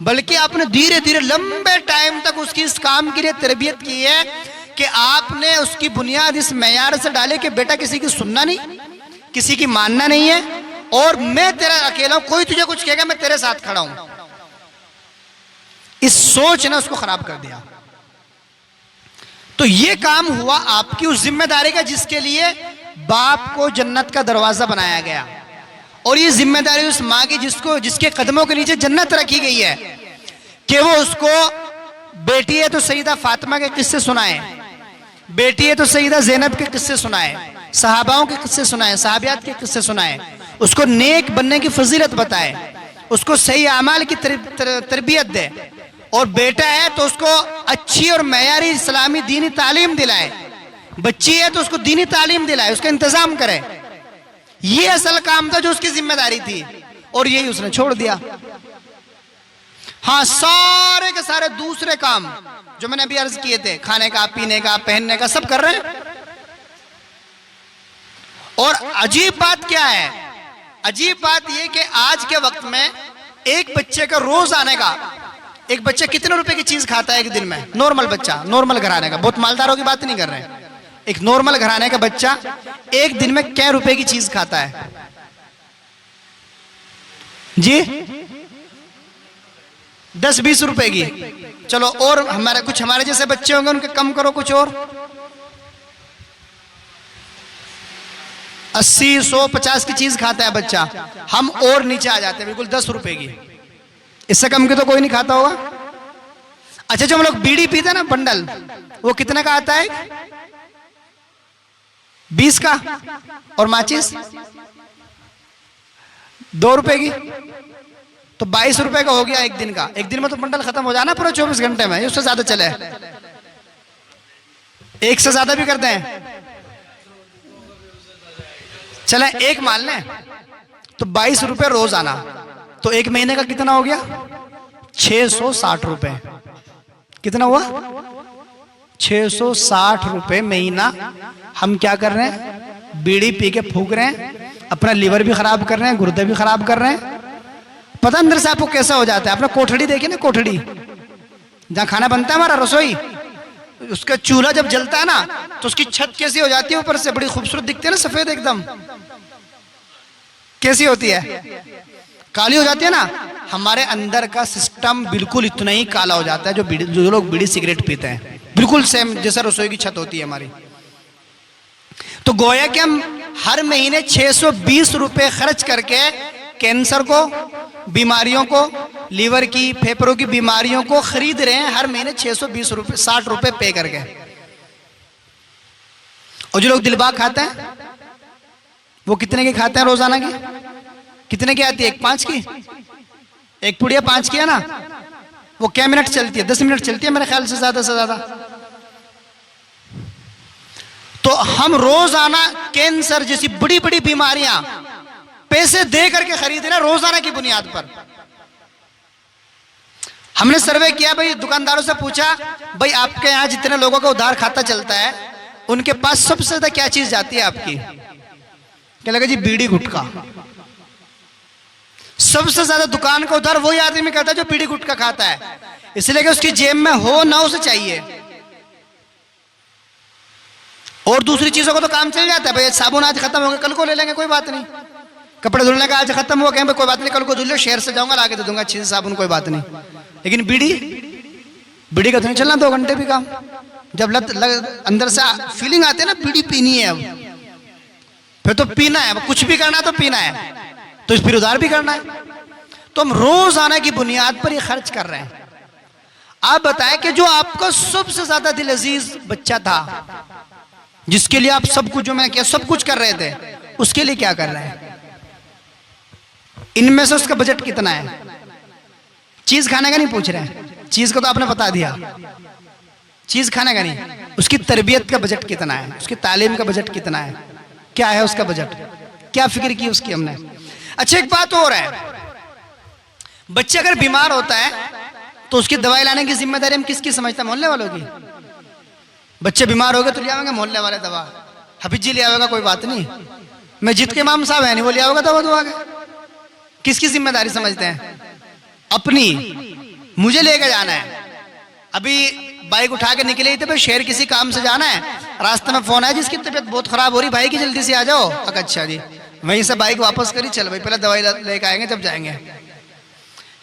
बल्कि आपने धीरे धीरे लंबे टाइम तक उसकी इस काम के लिए तरबियत की है कि आपने उसकी बुनियाद इस मैयार से डाले कि बेटा किसी की सुनना नहीं, किसी की मानना नहीं है, और मैं तेरा अकेला हूं, कोई तुझे कुछ कहेगा मैं तेरे साथ खड़ा हूं। इस सोच ने उसको खराब कर दिया। तो ये काम हुआ आपकी उस जिम्मेदारी का जिसके लिए बाप को जन्नत का दरवाजा बनाया गया, और ये जिम्मेदारी उस माँ की जिसके कदमों के नीचे जन्नत रखी गई है कि वो उसको, बेटी है तो सईदा फातिमा के किस्से सुनाए, बेटी है तो सईदा ज़ैनब के किस्से सुनाए, सहाबाओं के किस्से सुनाए, सहाबियात के किस्से सुनाए, उसको नेक बनने की फजीलत बताए, उसको सही अमाल की तरबियत दे, और बेटा है तो उसको अच्छी और मयारी इस्लामी दीनी तालीम दिलाए, बच्ची है तो उसको दीनी तालीम दिलाए, उसका इंतजाम करे। ये असल काम था जो उसकी जिम्मेदारी थी, और यही उसने छोड़ दिया। हाँ, सारे के सारे दूसरे काम जो मैंने अभी अर्ज किए थे, खाने का, पीने का, पहनने का, सब कर रहे हैं। और अजीब बात क्या है, अजीब बात यह कि आज के वक्त में एक बच्चे का रोज आने का, एक बच्चा कितने रुपए की चीज खाता है एक दिन में? नॉर्मल बच्चा, नॉर्मल घराने का, बहुत मालदारों की बात नहीं कर रहे हैं, एक नॉर्मल घराने का बच्चा एक दिन में क्या रुपए की चीज खाता है जी? 10-20 रुपए की। चलो, और हमारे जैसे बच्चे होंगे उनके कम करो कुछ और, 80, 100, 50 की चीज खाता है बच्चा। हम और नीचे आ जाते हैं, बिल्कुल 10 रुपए की, इससे कम की तो कोई नहीं खाता होगा। अच्छा, जो हम लोग बीड़ी पीते हैं ना बंडल, वो कितने का आता है? 20 का। और माचिस 2 रुपए की, तो 22 रुपए का हो गया एक दिन का। एक दिन में तो बंडल खत्म हो जाना पूरा 24 घंटे में, उससे ज्यादा चले, एक से ज्यादा भी करते हैं। चले एक मान लें तो 22 रुपए रोज आना, तो एक महीने का कितना हो गया? 660 रुपए। कितना हुआ? 660 रुपए महीना। हम क्या कर रहे हैं? बीड़ी पी के फूक रहे हैं, अपना लीवर भी खराब कर रहे हैं, गुर्दे भी खराब कर रहे हैं। पता अंदर से आपको कैसा हो जाता है? अपना कोठड़ी देखिए ना, कोठड़ी जहां खाना बनता है हमारा, रसोई, उसका चूल्हा जब जलता है ना तो उसकी छत कैसी हो जाती है? ऊपर से बड़ी खूबसूरत दिखती है ना, सफेद एकदम। कैसी होती है? काली हो जाती है ना। हमारे अंदर का सिस्टम बिल्कुल इतना ही काला हो जाता है जो लोग बीड़ी सिगरेट पीते हैं, बिल्कुल सेम जैसा रसोई की छत होती है हमारी। तो गोया कि हम हर महीने 620 रुपए खर्च करके कैंसर को, बीमारियों को, लीवर की, फेफड़ों की बीमारियों को खरीद रहे हैं हर महीने 620 रुपए, 60 रुपए पे करके। और जो लोग दिलबाग खाते हैं वो कितने की खाते हैं रोजाना की? कितने की आती है? 1 5 की, एक पुड़िया 5 की है ना। वो क्या मिनट चलती है? 10 मिनट चलती है मेरे ख्याल से ज्यादा। तो हम रोजाना कैंसर जैसी बड़ी बड़ी बीमारियां पैसे दे करके खरीद रहे हैं रोजाना की बुनियाद पर। हमने सर्वे किया भाई, दुकानदारों से पूछा भाई आपके यहां जितने लोगों का उधार खाता चलता है उनके पास सबसे ज्यादा क्या चीज जाती है आपकी? क्या लगा जी? बीड़ी गुटखा। सबसे ज्यादा दुकान का उधार वही आदमी करता है जो बीड़ी गुटखा खाता है, इसलिए कि उसकी जेब में हो ना उसे चाहिए। और दूसरी चीजों को तो काम चल जाता है, भाई साबुन आज खत्म हो गया कल को ले लेंगे, कोई बात नहीं। कपड़े धुलने का आज खत्म हो गए, कोई बात नहीं कल को धुल लो, शहर से जाऊंगा लाके दे दूंगा अच्छी से साबुन, कोई बात नहीं। लेकिन बीड़ी का तो नहीं चलना 2 घंटे भी काम। जब अंदर से फीलिंग आती है ना बीड़ी पीनी है, अब फिर तो पीना है, कुछ भी करना है तो पीना है, तो फिर उधार भी करना है। तो हम रोजाना की बुनियाद पर ये खर्च कर रहे हैं। आप बताएं कि जो आपका सबसे ज्यादा दिल अजीज बच्चा था, जिसके लिए आप सब कुछ, जो मैंने किया सब कुछ कर रहे थे, उसके लिए क्या कर रहे हैं? इनमें से उसका बजट कितना है? चीज खाने का नहीं पूछ रहे हैं, चीज को तो आपने बता दिया, चीज खाने का नहीं, उसकी तरबियत का बजट कितना है, उसकी तालीम का बजट कितना है, क्या है उसका बजट, क्या फिक्र की उसकी हमने। अच्छा एक बात और है, बच्चे अगर बीमार होता है तो उसकी दवाई लाने की जिम्मेदारी हम किसकी समझते हैं? मोहल्ले वालों की। बच्चे बीमार हो गए तो ले आवेंगे मोहल्ले वाले दवा, हफीज जी ले आवेगा, कोई बात नहीं, मस्जिद के इमाम साहब है नहीं, वो ले आवेगा दवा दुआ के। किसकी जिम्मेदारी समझते हैं? अपनी। मुझे लेके जाना है, अभी बाइक उठा के निकले ही थे, भाई शहर किसी काम से जाना है, रास्ते में फोन आया जिसकी तबीयत बहुत खराब हो रही, भाई की जल्दी से आ जाओ। अच्छा जी, वहीं से बाइक वापस करी, चल भाई पहले दवाई लेके आएंगे जब जाएंगे।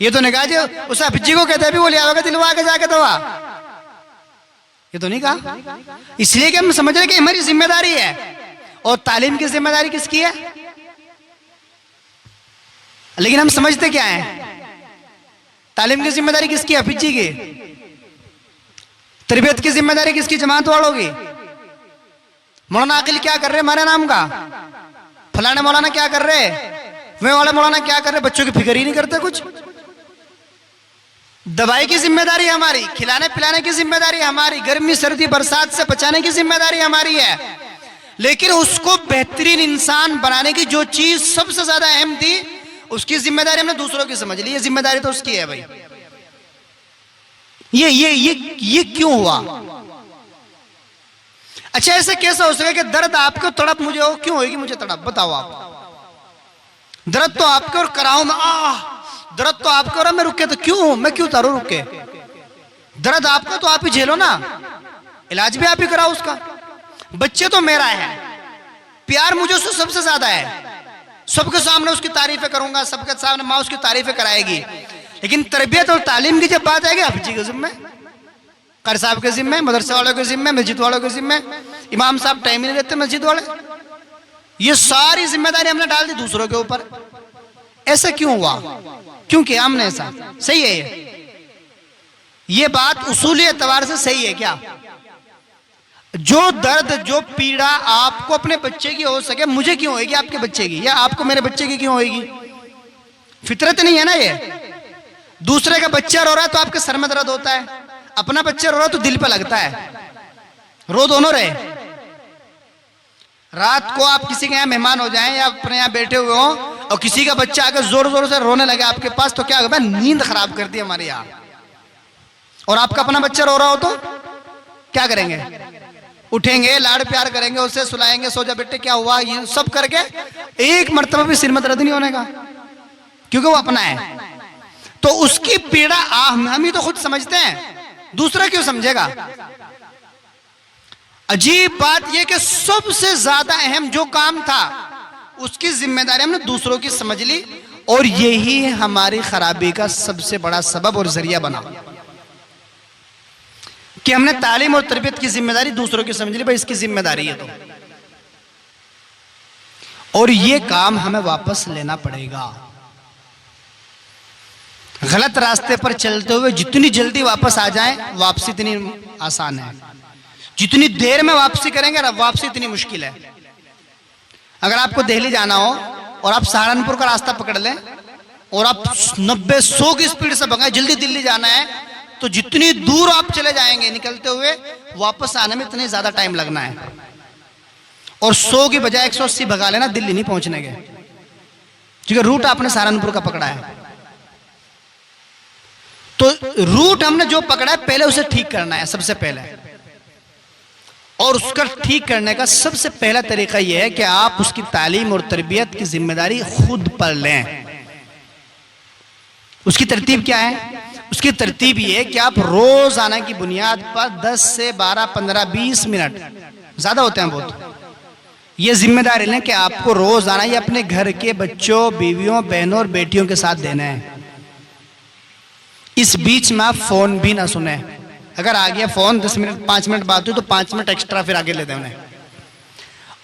ये तो नहीं कहा जी उस हफीज जी को कहते हैं भी वो ले आवेगा दिलवा के जाके दवा, ये तो नहीं कहा। इसलिए कि हम समझ रहे कि हमारी जिम्मेदारी है। और तालीम की जिम्मेदारी किसकी है? लेकिन हम समझते क्या है? तालीम की जिम्मेदारी किसकी? हफीज जी की। तरबियत की जिम्मेदारी किसकी? जमात वालों की। मौलाना आकिल क्या कर रहे हमारे नाम का, फलाने मौलाना क्या कर रहे, वे वाले मौलाना क्या कर रहे, बच्चों की फिक्र ही नहीं करते कुछ। दवाई की जिम्मेदारी हमारी, खिलाने पिलाने की जिम्मेदारी हमारी, गर्मी सर्दी बरसात से बचाने की जिम्मेदारी हमारी है। लेकिन उसको बेहतरीन इंसान बनाने की जो चीज सबसे ज्यादा अहम थी, उसकी जिम्मेदारी हमने दूसरों की समझ ली। ये जिम्मेदारी तो उसकी है भाई। ये क्यों हुआ? अच्छा ऐसे कैसे हो सके कि दर्द आपको तड़प मुझे हो, क्यों होगी मुझे तड़प? बताओ आप। दर्द तो आपके और कराऊं मैं, दर्द तो आपको और मैं रुके तो क्यों, मैं क्यों तारू रुके? दर्द आपका तो आप ही झेलो ना, इलाज भी आप ही कराओ उसका। बच्चे तो मेरा है, प्यार मुझे उससे सबसे ज्यादा है, सबके सामने उसकी तारीफें करूंगा, सबके सामने माँ उसकी तारीफें कराएगी। लेकिन तरबियत और तालीम की जब बात आएगी, हाफिज जी के जिम्मे, कारी साहब के जिम्मे, मदरसे वालों के जिम्मे, मस्जिद वालों के जिम्मे, इमाम साहब टाइम ही नहीं देते मस्जिद वाले, ये सारी जिम्मेदारी हमने डाल दी दूसरों के ऊपर। ऐसा क्यों हुआ? क्योंकि हमने ऐसा, सही है ये बात उसूली एतबार से सही है क्या? जो दर्द जो पीड़ा आपको अपने बच्चे की हो सके, मुझे क्यों होगी आपके बच्चे की, या आपको मेरे बच्चे की क्यों होगी? फितरत नहीं है ना ये। दूसरे का बच्चा रो रहा है तो आपके सर में दर्द होता है, अपना बच्चा रो रहा है तो दिल पे लगता है। रो दोनों रहे। रात को आप किसी के यहाँ मेहमान हो जाएं या अपने यहाँ बैठे हुए हो और किसी का बच्चा आकर जोर जोर से रोने लगे आपके पास, तो क्या होगा? नींद खराब कर दी हमारे यहाँ। और आपका अपना बच्चा रो रहा हो तो क्या करेंगे? उठेंगे, लाड़ प्यार करेंगे, उसे सुलाएंगे, सो जा बेटे क्या हुआ, ये सब करके एक मर्तबा भी सिर में दर्द नहीं होने का, क्योंकि वो अपना है। तो उसकी पीड़ा हम ही तो खुद समझते हैं, दूसरा क्यों समझेगा? अजीब बात यह कि सबसे ज्यादा अहम जो काम था उसकी जिम्मेदारी हमने दूसरों की समझ ली, और यही हमारी खराबी का सबसे बड़ा सबब और जरिया बना कि हमने तालीम और तरबियत की जिम्मेदारी दूसरों की समझ ली। भाई इसकी जिम्मेदारी है तो, और ये काम हमें वापस लेना पड़ेगा। गलत रास्ते पर चलते हुए जितनी जल्दी वापस आ जाएं, वापसी इतनी आसान है, जितनी देर में वापसी करेंगे वापसी इतनी मुश्किल है। अगर आपको दिल्ली जाना हो और आप सहारनपुर का रास्ता पकड़ लें और आप 90-100 की स्पीड से भगाएं, जल्दी दिल्ली जाना है, तो जितनी दूर आप चले जाएंगे निकलते हुए, वापस आने में इतने ज्यादा टाइम लगना है। और 100 की बजाय 180 भगा लेना, दिल्ली नहीं पहुंचने के, क्योंकि रूट आपने सहारनपुर का पकड़ा है। तो रूट हमने जो पकड़ा है पहले उसे ठीक करना है सबसे पहले, और उसका ठीक करने का सबसे पहला तरीका यह है कि आप उसकी तालीम और तरबियत की जिम्मेदारी खुद पर लें। उसकी तरतीब क्या है? उसकी तरतीब यह है कि आप रोजाना की बुनियाद पर 10 से 12, 15, 20 मिनट ज्यादा होते हैं बहुत। ये जिम्मेदारी लें कि आपको रोजाना ये अपने घर के बच्चों, बीवियों, बहनों और बेटियों के साथ देना है। इस बीच में आप फोन भी ना सुने। अगर आ गया फोन 10 मिनट 5 मिनट बात हुई तो 5 मिनट एक्स्ट्रा फिर आगे ले दें उन्हें।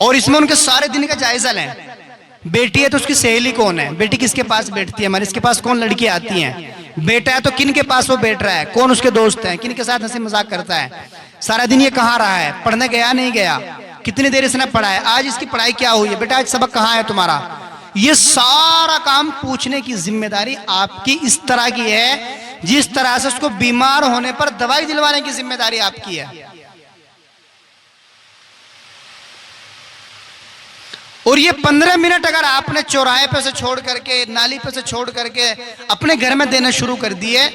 और इसमें उनके सारे दिन का जायजा लें। बेटी है तो उसकी सहेली कौन है, बेटी किसके पास बैठती है, हमारे इसके पास कौन लड़की आती है। बेटा है तो किन के पास वो बैठ रहा है, कौन उसके दोस्त हैं, किन के साथ हंसी मजाक करता है, सारा दिन ये कहाँ रहा है, पढ़ने गया नहीं गया, कितनी देर इसने पढ़ा है, आज इसकी पढ़ाई क्या हुई है, बेटा आज सबक कहाँ है तुम्हारा। ये सारा काम पूछने की जिम्मेदारी आपकी इस तरह की है जिस तरह से उसको बीमार होने पर दवाई दिलवाने की जिम्मेदारी आपकी है। और ये 15 मिनट अगर आपने चौराहे पे से छोड़ करके, नाली पे से छोड़ करके अपने घर में देना शुरू कर दिए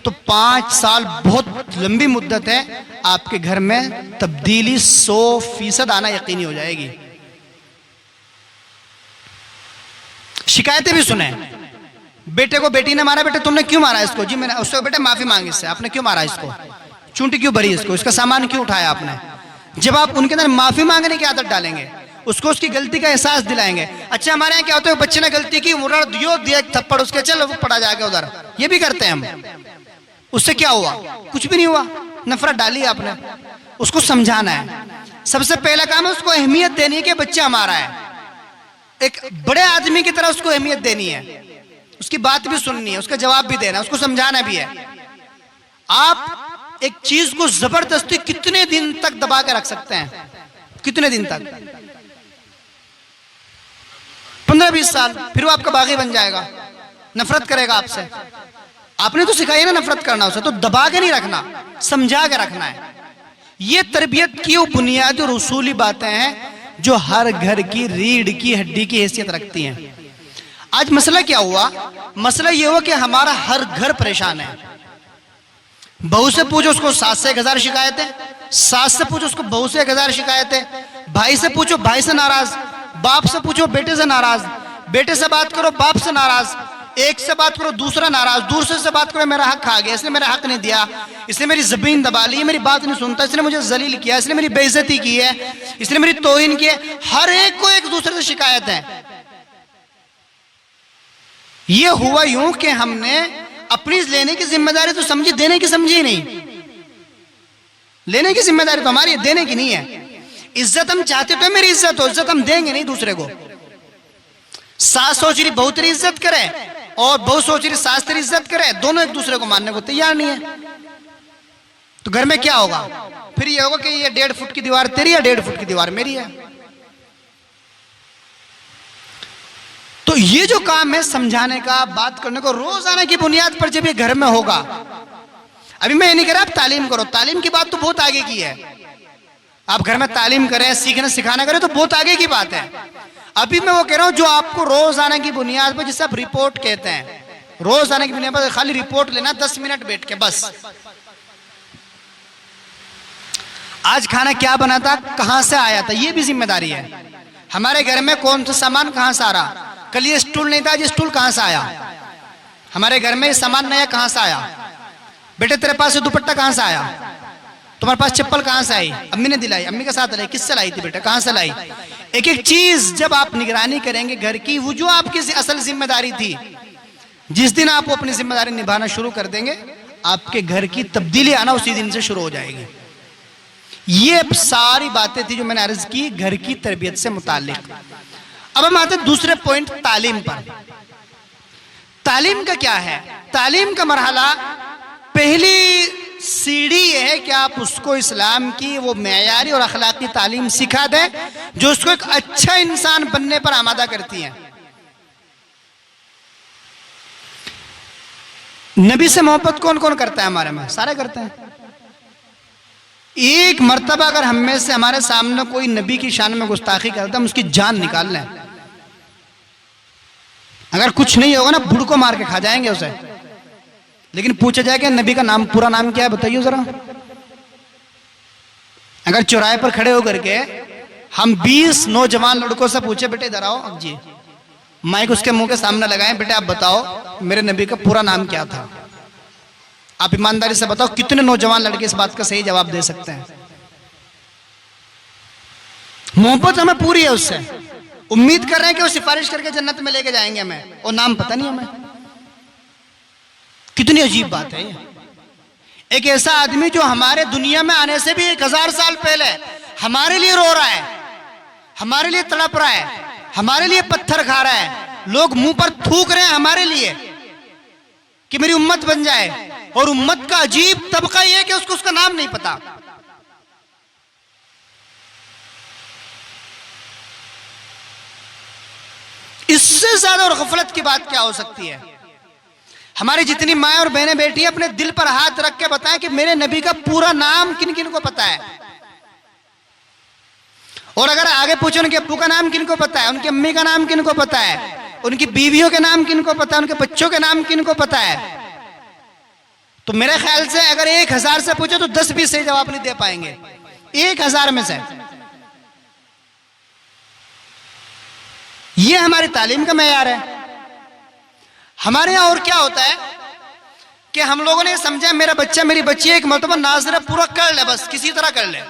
तो 5 साल बहुत लंबी मुद्दत है। आपके घर में तब्दीली 100% आना यकीनी हो जाएगी। शिकायतें भी सुने, बेटे को बेटी ने मारा, बेटे तुमने क्यों मारा इसको, जी मैंने, उससे बेटे माफी मांगी इससे, आपने क्यों मारा इसको, चूंटी क्यों भरी इसको, इसका सामान क्यों उठाया आपने। जब आप उनके अंदर माफी मांगने की आदत डालेंगे, उसको उसकी गलती का एहसास दिलाएंगे। अच्छा हमारे यहाँ क्या होता है, बच्चे ने गलती की, मुर्रा दियो दिया एक थप्पड़ उसके, चल वो पड़ा जाके उधर, ये भी करते हैं हम। उससे क्या हुआ, कुछ भी नहीं हुआ, नफरत डाली आपने। उसको समझाना है, सबसे पहला काम है उसको अहमियत देनी है कि बच्चा हमारा है। एक बड़े आदमी की तरह उसको अहमियत देनी है, उसकी बात भी सुननी है, उसका जवाब भी देना है, उसको समझाना भी है। आप एक चीज को जबरदस्ती कितने दिन तक दबा के रख सकते हैं, कितने दिन तक, 15-20 साल, फिर वो आपका बागी बन जाएगा, नफरत करेगा आपसे। आपने तो सिखाई ना नफरत करना उसे, तो दबा के नहीं रखना, समझा के रखना है। ये तरबियत की वो बुनियादी और उसूली बातें हैं जो हर घर की रीढ़ की हड्डी की हैसियत रखती हैं। आज मसला क्या हुआ, मसला ये हुआ कि हमारा हर घर परेशान है। बहू से पूछो उसको 7 से 1000 शिकायतें, सास से पूछो उसको बहू से 1000 शिकायतें, भाई से पूछो भाई से नाराज, बाप से पूछो बेटे से नाराज, बेटे से बात करो बाप से नाराज, एक से बात करो दूसरा नाराज, दूसरे से बात करो मेरा हक खा गया, इसने मेरा हक नहीं दिया, इसने मेरी जमीन दबा ली, मेरी बात नहीं सुनता, इसने मुझे जलील किया, इसने मेरी बेइज्जती की है, इसने मेरी तौहीन की है। हर एक को एक दूसरे से शिकायत है। ये हुआ यूं कि हमने अपनी लेने की जिम्मेदारी तो समझी, देने की समझी नहीं। लेने की जिम्मेदारी तो हमारी है, देने की नहीं है। इज्जत हम चाहते तो मेरी इज्जत हो, इज्जत हम देंगे नहीं दूसरे को। सास सोच रही बहू तेरी इज्जत करे और बहू सोच रही सास तेरी इज्जत करे, दोनों एक दूसरे को मानने को तैयार नहीं है, तो घर में क्या होगा, फिर ये होगा कि ये 1.5 फुट की दीवार तेरी है, 1.5 फुट की दीवार मेरी है। तो ये जो काम है समझाने का, बात करने को, रोजाना की बुनियाद पर जब ये घर में होगा। अभी मैं ये नहीं कह रहा आप तालीम करो, तालीम की बात तो बहुत आगे की है, आप घर में तालीम करें, सीखना सिखाना करें तो बहुत आगे की बात है। अभी मैं वो कह रहा हूं जो आपको रोजाना की बुनियाद पर, जिसे आप रिपोर्ट कहते हैं, रोजाना की बुनियाद पर खाली रिपोर्ट लेना 10 मिनट बैठ के बस। आज खाना क्या बना था, कहां से आया था, ये भी जिम्मेदारी है। हमारे घर में कौन सा सामान कहां से आ रहा, कल ये स्टूल नहीं था, ये स्टूल कहां से आया, हमारे घर में ये सामान नया कहां से आया, बेटे तेरे पास ये दुपट्टा कहां से आया, तुम्हारे पास चप्पल कहां से आई, अम्मी ने दिलाई, अम्मी के साथ लाई, किससे लाई थी बेटा, कहां से लाई। एक एक चीज जब आप निगरानी करेंगे घर की, वो जो आपकी असल जिम्मेदारी थी, जिस दिन आप अपनी जिम्मेदारी निभाना शुरू कर देंगे, आपके घर की तब्दीली आना उसी दिन से शुरू हो जाएगी। ये सारी बातें थी जो मैंने अर्ज की घर की तरबियत से मुताल्लिक। अब हम आते दूसरे पॉइंट, तालीम पर। तालीम का क्या है, तालीम का मरहला, पहली सीढ़ी ये है कि आप उसको इस्लाम की वो मेयारी और अखलाकी तालीम सिखा दें जो उसको एक अच्छा इंसान बनने पर आमादा करती है। नबी से मोहब्बत कौन कौन करता है हमारे में, सारे करते हैं। एक मर्तबा अगर हम में से हमारे सामने कोई नबी की शान में गुस्ताखी करता है, हम उसकी जान निकाल लें। अगर कुछ नहीं होगा ना, बुड़ को मार के खा जाएंगे उसे। लेकिन पूछा जाए कि नबी का नाम, पूरा नाम क्या है बताइए जरा। अगर चौराहे पर खड़े होकर के हम 20 नौजवान लड़कों से पूछे, बेटे इधर आओ, अब जी माइक उसके मुंह के सामने लगाएं, बेटे आप बताओ मेरे नबी का पूरा नाम क्या था। आप ईमानदारी से बताओ कितने नौजवान लड़के इस बात का सही जवाब दे सकते हैं। मोहब्बत हमें पूरी है उससे, उम्मीद कर रहे हैं कि वो सिफारिश करके जन्नत में लेके जाएंगे हमें, और नाम पता नहीं हमें। कितनी अजीब बात है ये। एक ऐसा आदमी जो हमारे दुनिया में आने से भी 1000 साल पहले हमारे लिए रो रहा है, हमारे लिए तड़प रहा है, हमारे लिए पत्थर खा रहा है, लोग मुंह पर थूक रहे हैं हमारे लिए कि मेरी उम्मत बन जाए, और उम्मत का अजीब तबका यह है कि उसको उसका नाम नहीं पता। इससे ज्यादा और गफलत की बात क्या हो सकती है। हमारी जितनी माएँ और बहनें बैठी हैं, अपने दिल पर हाथ रख के बताएं कि मेरे नबी का पूरा नाम किन किन को पता है। और अगर आगे पूछो उनके अब्बू का नाम किन को पता है, उनकी अम्मी का नाम किन को पता है, उनकी बीवियों के नाम किन को पता है, उनके बच्चों के नाम किन को पता है, तो मेरे ख्याल से अगर 1000 से पूछो तो 10-20 सही जवाब नहीं दे पाएंगे, 1000 में से। ये हमारी तालीम का मेयार है। हमारे यहां और क्या होता है कि हम लोगों ने समझा मेरा बच्चा मेरी बच्ची एक मरतबा नाज़िरा पूरा कर ले, बस किसी तरह कर ले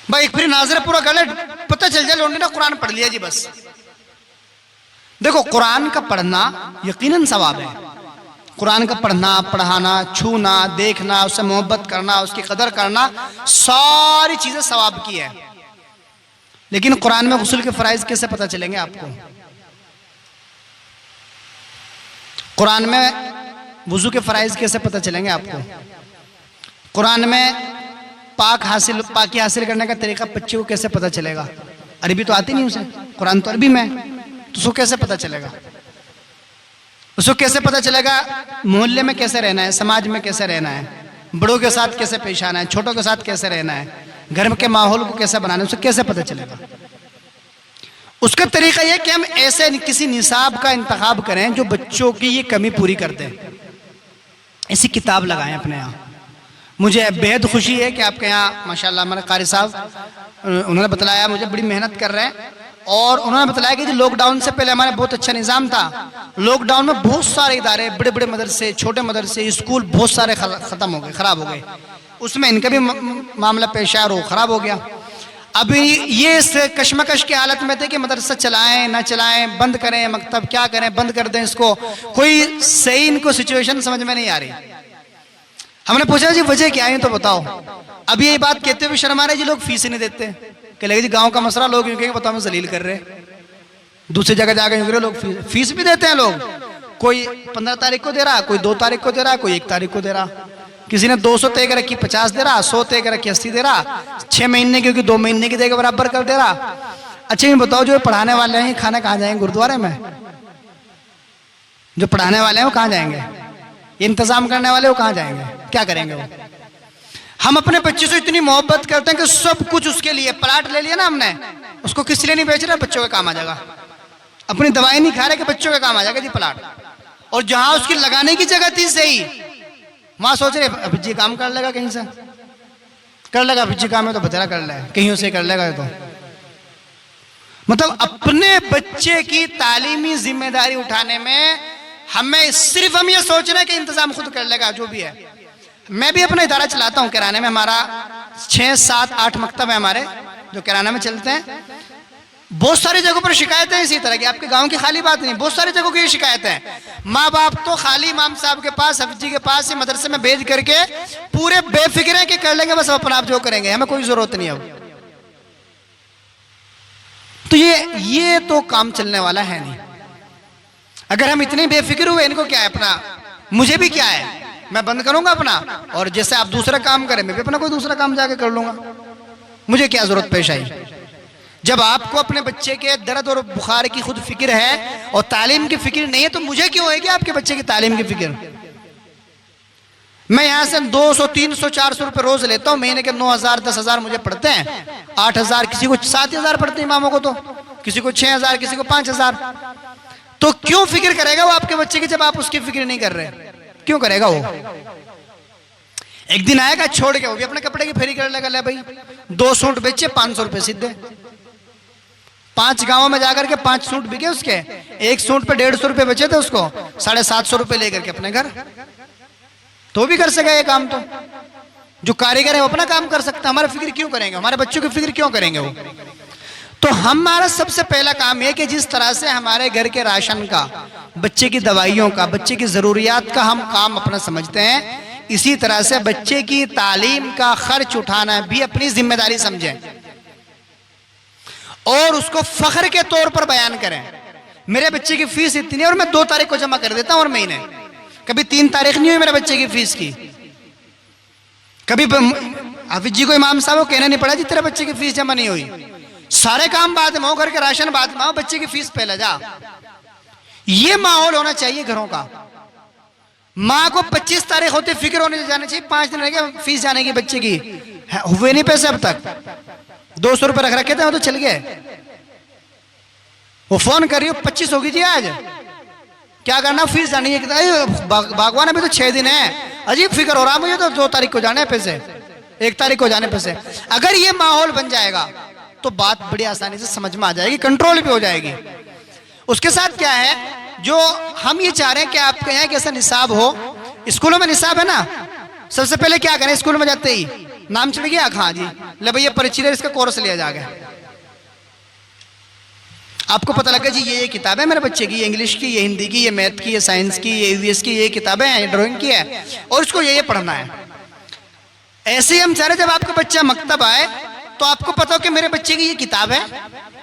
भाई, एक फिर नाज़िरा पूरा कर ले, पता चल जाए लोगों ने कुरान पढ़ लिया जी बस। देखो, कुरान का पढ़ना यकीनन सवाब है। कुरान का पढ़ना, पढ़ाना, छूना, देखना, उससे मोहब्बत करना, उसकी कदर करना, सारी चीजें सवाब की है। लेकिन कुरान में गुस्ल के फराइज कैसे पता चलेंगे आपको? कुरान में वुजू के फराइज कैसे पता चलेंगे आपको? कुरान में पाकी हासिल करने का तरीका बच्चे को कैसे पता चलेगा? अरबी तो आती नहीं उसे, कुरान तो अरबी में, तो उसको कैसे पता चलेगा? उसको कैसे पता चलेगा मोहल्ले में कैसे रहना है, समाज में कैसे रहना है, बड़ों के साथ कैसे पेश आना है, छोटों के साथ कैसे रहना है, घर के माहौल को कैसे बनाना है, उसे कैसे पता चलेगा? उसका तरीका यह कि हम ऐसे किसी निसाब का इंतखाब करें जो बच्चों की ये कमी पूरी कर दे। ऐसी किताब लगाएं अपने यहाँ। मुझे बेहद खुशी है कि आपके यहाँ माशाल्लाह हमारे कारी साहब, उन्होंने बतलाया, मुझे बड़ी मेहनत कर रहे हैं, और उन्होंने बताया कि लॉकडाउन से पहले हमारे बहुत अच्छा निज़ाम था। लॉकडाउन में बहुत सारे इदारे, बड़े बड़े मदरसे, छोटे मदरसे, स्कूल बहुत सारे ख़त्म हो गए, ख़राब हो गए। उसमें इनका भी मामला पेश आया और वो ख़राब हो गया। अभी ये इस कश्मकश की हालत में थे कि मदरसा चलाएं ना चलाएं, बंद करें मकतब, क्या करें, बंद कर दें इसको, कोई सही इनको सिचुएशन समझ में नहीं आ रही। हमने पूछा जी वजह क्या है तो बताओ। अभी ये बात कहते हुए शर्मा रहे जी, लोग फीस नहीं देते, कि लगे जी गांव का मसला, लोग यूं कहेंगे बताओ हमें जलील कर रहे, दूसरी जगह जाकर यूं करे, लोग फीस भी देते हैं। लोग कोई 15 तारीख को दे रहा, कोई 2 तारीख को दे रहा, कोई 1 तारीख को दे रहा, किसी ने 200 तय कर रखी 50 दे रहा, 100 तय कर रखी 80 दे रहा, 6 महीने क्योंकि 2 महीने की देकर बराबर कर दे रहा। अच्छा ये बताओ जो पढ़ाने वाले हैं खाना कहाँ जाएंगे? गुरुद्वारे में। जो पढ़ाने वाले हैं वो कहाँ जाएंगे? इंतजाम करने वाले वो कहाँ जाएंगे? क्या करेंगे वो? हम अपने बच्चे से इतनी मोहब्बत करते हैं कि सब कुछ उसके लिए, प्लाट ले लिया ना हमने, उसको किस लिए नहीं बेच रहे? बच्चों के काम आ जाएगा। अपनी दवाई नहीं खा रहे कि बच्चों के काम आ जाएगा जी प्लाट। और जहां उसकी लगाने की जगह थी सही, वहां सोच रहे अभिजी काम कर लेगा, कहीं से कर लेगा, अभिजी काम है तो बतेरा कर लेगा, कहीं उसे कर लेगा। तो मतलब अपने बच्चे की तालीमी जिम्मेदारी उठाने में हमें सिर्फ हम ये सोच रहे हैं कि इंतजाम खुद कर लेगा जो भी है। मैं भी अपना इदारा चलाता हूँ किराने में, हमारा 6, 7, 8 मकतब है हमारे जो किराना में चलते हैं। बहुत सारी जगहों पर शिकायतें हैं इसी तरह की, आपके गांव की खाली बात नहीं, बहुत सारी जगहों की शिकायतें हैं। माँ बाप तो खाली इमाम साहब के पास, हफ्जी के पास, मदरसे में भेज करके पूरे बेफिक्र है कि कर लेंगे बस अपना आप जो करेंगे, हमें कोई जरूरत नहीं। अब तो ये तो काम चलने वाला है नहीं। अगर हम इतने बेफिक्र हुए, इनको क्या है अपना, मुझे भी क्या है, मैं बंद करूंगा अपना, और जैसे आप दूसरा काम करें मैं भी अपना कोई दूसरा काम जाके कर लूंगा, मुझे क्या जरूरत पेश आई। जब आपको अपने बच्चे के दर्द और बुखार की खुद फिक्र है और तालीम की फिक्र नहीं है, तो मुझे क्यों है कि आपके बच्चे की तालीम की फिक्र? मैं यहां से 200, 300, 400 रुपए रोज लेता हूं, महीने के 9,000, 10,000 मुझे पड़ते हैं, 8,000, किसी को 7,000 पड़ते हैं इमामों को, तो किसी को 6,000, किसी को 5,000। तो क्यों फिक्र करेगा वो आपके बच्चे की जब आप उसकी फिक्र नहीं कर रहे? क्यों करेगा वो? एक दिन आएगा छोड़ के वो भी अपने कपड़े की फेरी कर लेगा, ले भाई 2 सूट बेचे 500 रुपए सीधे। 5 गांवों में जाकर के 5 सूट बिके उसके, एक सूट पे 150 रुपए बचे थे, उसको 750 रुपए लेकर के अपने घर, तो भी कर सका ये काम। तो जो कारीगर है वो अपना काम कर सकता है, हमारा फिक्र क्यों करेंगे, हमारे बच्चों की फिक्र क्यों करेंगे वो। तो हमारा सबसे पहला काम है कि जिस तरह से हमारे घर के राशन का, बच्चे की दवाइयों का, बच्चे की जरूरियात का हम काम अपना समझते हैं, इसी तरह से बच्चे की तालीम का खर्च उठाना भी अपनी जिम्मेदारी समझें और उसको फख्र के तौर पर बयान करें। मेरे बच्चे की फीस इतनी है और मैं 2 तारीख को जमा कर देता हूं, और महीने कभी 3 तारीख नहीं हुई मेरे बच्चे की फीस की। कभी हाफिज जी को, इमाम साहब को कहना नहीं पड़ा जी तेरे बच्चे की फीस जमा नहीं हुई, सारे काम बाद में हो, घर के राशन बाद में हो, बच्चे की फीस पहले जा। ये माहौल होना चाहिए घरों का। माँ को 25 तारीख होती फिक्र होने जाना चाहिए, 5 दिन रह गए फीस जाने की बच्चे की, हुए नहीं पैसे अब तक, 200 रुपए रख रखे थे वो तो चल गए। वो फोन कर रही हो 25 होगी जी आज, क्या करना, फीस जानी है। भगवान अभी तो 6 दिन है, अजीब फिक्र हो रहा मुझे तो 2 तारीख को जाने पैसे, 1 तारीख को जाने पैसे। अगर ये माहौल बन जाएगा तो बात बड़ी आसानी से समझ में आ जाएगी, कंट्रोल भी हो जाएगी। उसके साथ क्या है, जो हम ये चाह रहे हैं कि आपके यहाँ कैसा निसाब हो, स्कूलों में निसाब है ना, सबसे पहले क्या करें, स्कूल में जाते ही नाम चढ़ गया, हाँ जी ले भैया परिचय, इसका कोर्स लिया जाएगा। आपको पता लगा जी ये किताब है मेरे बच्चे की, ये इंग्लिश की, ये हिंदी की, ये मैथ की, ये साइंस की, ये ईवीएस की, ये किताबें हैं, ये ड्राइंग की है, और इसको ये पढ़ना है। ऐसे ही हम चाह रहे जब आपका बच्चा मकतब आए तो आपको पता हो कि मेरे बच्चे की ये किताब है,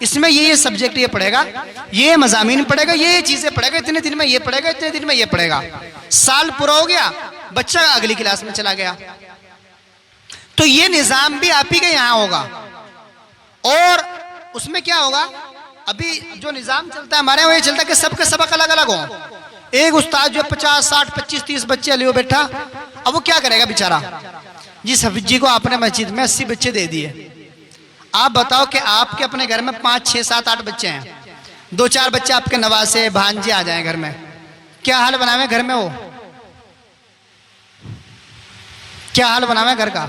इसमें ये सब्जेक्ट ये पढ़ेगा, ये मजामीन पढ़ेगा, ये चीजें पढ़ेगा, इतने दिन में ये पढ़ेगा, इतने दिन में ये पढ़ेगा। साल पूरा हो गया, बच्चा अगली क्लास में चला गया। तो ये निजाम भी आप ही के यहाँ होगा। और उसमें क्या होगा, अभी जो निजाम चलता है हमारे यहाँ ये चलता है कि सबके सबक अलग अलग हो। एक उस्ताद जो 50, 60, 25, 30 बच्चे लियो बैठा, अब वो क्या करेगा बेचारा। जिस हफीज जी को आपने मस्जिद में 80 बच्चे दे दिए, आप बताओ कि आपके अपने घर में 5, 6, 7, 8 बच्चे हैं, 2-4 बच्चे आपके नवासे भांजे आ जाएं घर में, क्या हाल बनावे घर में, वो क्या हाल बनावे घर का।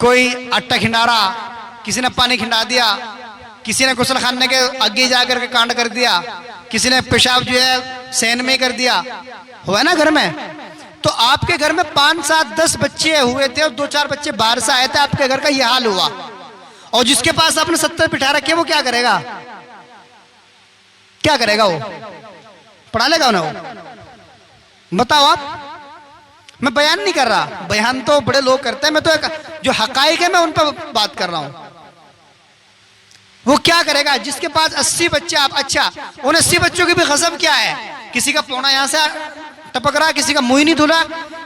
कोई आटा खिंडारा, किसी ने पानी खिंडा दिया, किसी ने गुसल खाने के आगे जाकर के कांड कर दिया, किसी ने पेशाब जो है सैन में कर दिया, हुआ ना घर में। तो आपके घर में 5, 7, 10 बच्चे हुए थे और 2-4 बच्चे बाहर से आए थे, आपके घर का यह हाल हुआ। और जिसके पास आपने 70 बिठा रखे वो क्या करेगा, क्या करेगा, वो पढ़ा लेगा उन्हें, वो बताओ आप। मैं बयान नहीं कर रहा, बयान तो बड़े लोग करते हैं, मैं तो जो हकाइक है मैं उन पर बात कर रहा हूं। वो क्या करेगा जिसके पास 80 बच्चे, आप अच्छा उन 80 बच्चों की भी गजब क्या है, किसी का पौना यहां से टपक रहा, किसी का मुंह नहीं धुला,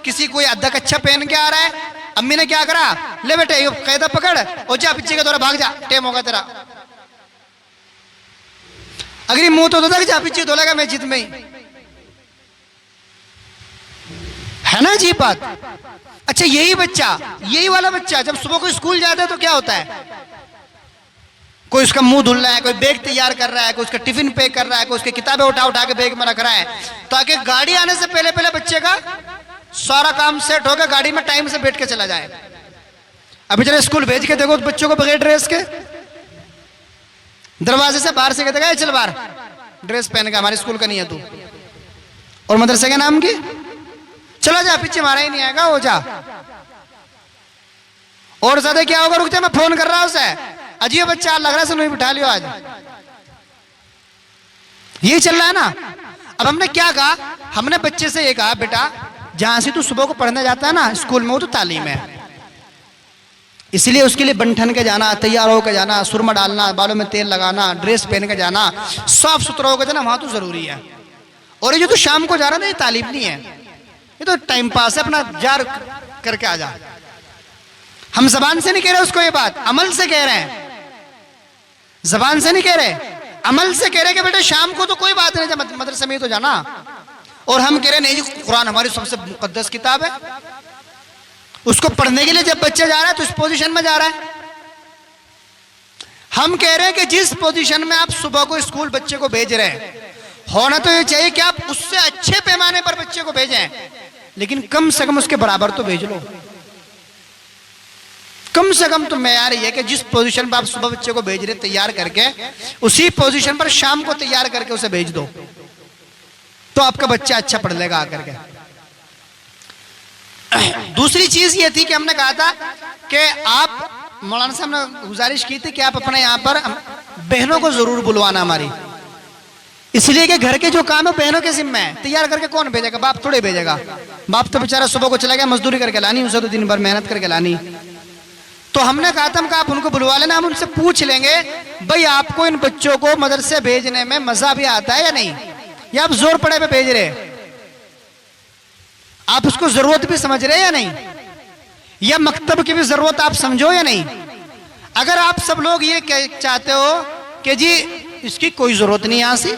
किसी कोई अद्धा कच्चा पहन के आ रहा है। अम्मी ने क्या करा, ले बेटे ये कैदा पकड़ और जा पीछे के दौरा भाग जा, टेम होगा तेरा। अगर मुंह तो धोता जा पीछे धोलेगा मस्जिद में ही, है ना जी बात। अच्छा यही बच्चा, यही वाला बच्चा जब सुबह को स्कूल जाता है तो क्या होता है, कोई उसका मुंह धुल रहा है, कोई बैग तैयार कर रहा है, कोई उसका टिफिन पैक कर रहा है, कोई उसकी किताबें उठा उठा के बैग में रख रहा है, ताकि गाड़ी आने से पहले पहले बच्चे का सारा काम सेट होकर गाड़ी में टाइम से बैठ के चला जाए। अभी जरा स्कूल भेज के देखो बच्चों को बगैर ड्रेस के, दरवाजे से बाहर से कहते गए चल बाहर ड्रेस पहन के, हमारे स्कूल का नहीं है तू, और मदरसे के नाम की चला जा पीछे, मारा ही नहीं आएगा हो जा। और ज्यादा क्या होगा, रुक जा मैं फोन कर रहा हूं उसे, अजीब बच्चा लग रहा है, सुनो बिठा लियो आज, ये चल रहा है ना। अब हमने क्या कहा, हमने बच्चे से ये कहा बेटा जहां से तू सुबह को पढ़ने जाता है ना स्कूल में, वो तो तालीम है, इसलिए उसके लिए बंठन के जाना, तैयार होकर जाना, सुरमा डालना, बालों में तेल लगाना, ड्रेस पहन के जाना, साफ सुथरा होकर जाना, वहां तो जरूरी है। और ये जो तो शाम को जा रहा है ये तालीम नहीं है, ये तो टाइम पास है, अपना जार करके आ जा। हम जबान से नहीं कह रहे उसको ये बात, अमल से कह रहे हैं, जबान से नहीं कह रहे, अमल से कह रहे कि बेटा शाम को तो कोई बात नहीं, जब मदरसे में तो जाना। और हम कह रहे नहीं जी कुरान हमारी सबसे मुकद्दस किताब है, उसको पढ़ने के लिए जब बच्चा जा रहा है तो इस पोजीशन में जा रहा है। हम कह रहे हैं कि जिस पोजीशन में आप सुबह को स्कूल बच्चे को भेज रहे हैं, होना तो ये चाहिए कि आप उससे अच्छे पैमाने पर बच्चे को भेजें, लेकिन कम से कम उसके बराबर तो भेज लो। कम से कम तो मेयार ये है कि जिस पोजीशन पर आप सुबह बच्चे को भेज रहे तैयार करके, उसी पोजीशन पर शाम को तैयार करके उसे भेज दो, तो आपका बच्चा अच्छा पढ़ लेगा आकर के। दूसरी चीज ये थी कि हमने कहा था कि आप, मौलाना साहब ने गुजारिश की थी कि आप अपने यहाँ पर बहनों को जरूर बुलवाना हमारी, इसलिए कि घर के जो काम है बहनों के जिम्मे है। तैयार करके कौन भेजेगा? बाप थोड़े भेजेगा। बाप तो बेचारा सुबह को चला गया मजदूरी करके लानी, उसे तो दिन भर मेहनत करके लानी। तो हमने कहा था आप उनको बुलवा लेना, हम उनसे पूछ लेंगे भाई आपको इन बच्चों को मदरसे भेजने में मजा भी आता है या नहीं, या आप जोर पड़े पे भेज रहे, आप उसको जरूरत भी समझ रहे या नहीं, या मकतब की भी जरूरत आप समझो या नहीं। अगर आप सब लोग ये चाहते हो कि जी इसकी कोई जरूरत नहीं, यहां से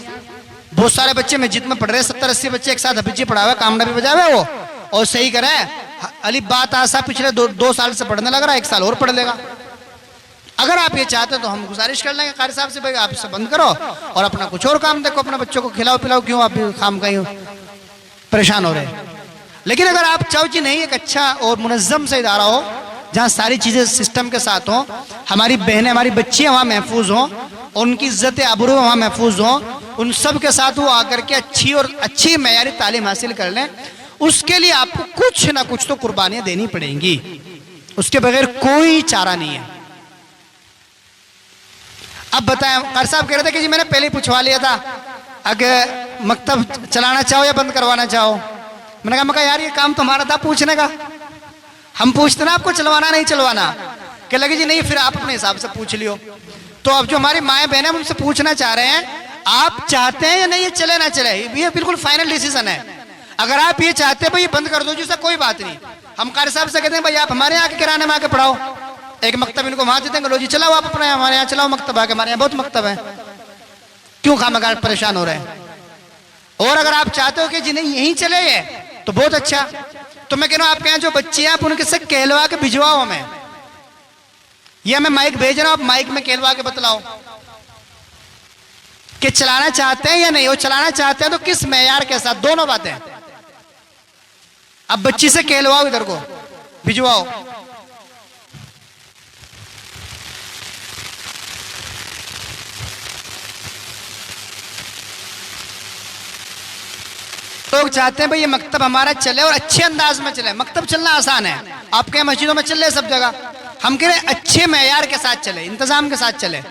बहुत सारे बच्चे मस्जिद में पढ़ रहे, 70-80 बच्चे एक साथ हफीजी पढ़ा हुआ, कामना भी बजावे वो और सही करे, अली बात आसा पिछले 2 साल से पढ़ने लग रहा है, 1 साल और पढ़ लेगा। अगर आप ये चाहते हो तो हम गुजारिश कर लेंगे कारी साहब से, भाई आप इसे बंद करो और अपना कुछ और काम देखो, अपने बच्चों को खिलाओ पिलाओ, क्यों आप खाम कहीं परेशान हो रहे हैं। लेकिन अगर आप चाहो कि नहीं एक अच्छा और मुनज्जम से इदारा हो जहाँ सारी चीज़ें सिस्टम के साथ हों, हमारी बहनें हमारी बच्चियाँ वहाँ महफूज हों, उनकी इज्जत आबरू वहाँ महफूज हों, उन सब के साथ वो आकर के अच्छी मयारी तालीम हासिल कर लें, उसके लिए आपको कुछ ना कुछ तो कुर्बानियाँ देनी पड़ेंगी, उसके बगैर कोई चारा नहीं है। अब बताएं, कार साहब कह रहे थे कि जी मैंने पहले ही पूछवा लिया था अगर मकतब चलाना चाहो या बंद करवाना चाहो। मैंने कहा यार ये काम तुम्हारा था पूछने का, हम पूछते ना आपको चलवाना नहीं चलवाना, कह लगे जी नहीं फिर आप अपने हिसाब से पूछ लियो। तो अब जो हमारी माएँ बहनें हम उनसे पूछना चाह रहे हैं, आप चाहते हैं या नहीं ये चले ना चले, ये बिल्कुल फाइनल डिसीजन है। अगर आप ये चाहते हैं भाई बंद कर दो जी, उससे कोई बात नहीं, हम कारी साहब से कहते हैं भाई आप हमारे यहाँ के किराने में आके पढ़ाओ, एक मकतब इनको वहां दे देंगे, लो जी चलाओ आप अपने हमारे यहाँ चलाओ मकतब आके, हमारे यहाँ बहुत मकतब है, क्यों खामखा परेशान हो रहे हैं। और अगर आप चाहते हो कि जी नहीं यहीं चले ये तो बहुत अच्छा, तो मैं कह रहा हूँ आपके यहाँ जो बच्चे हैं आप उनके से कहलवा के भिजवाओ हमें, ये मैं माइक भेज रहा हूँ, आप माइक में कहलवा के बतलाओ कि चलाना चाहते हैं या नहीं। वो चलाना चाहते हैं तो किस मेयार के साथ, दोनों बातें। अब बच्ची से कहलवाओ, इधर को भिजवाओ। लोग चाहते हैं भाई ये मकतब हमारा चले और अच्छे अंदाज में चले। मकतब चलना आसान है, आपके मस्जिदों में चल रहे सब जगह, हम कह रहे हैं अच्छे मेयार के साथ चले, इंतजाम के साथ चले,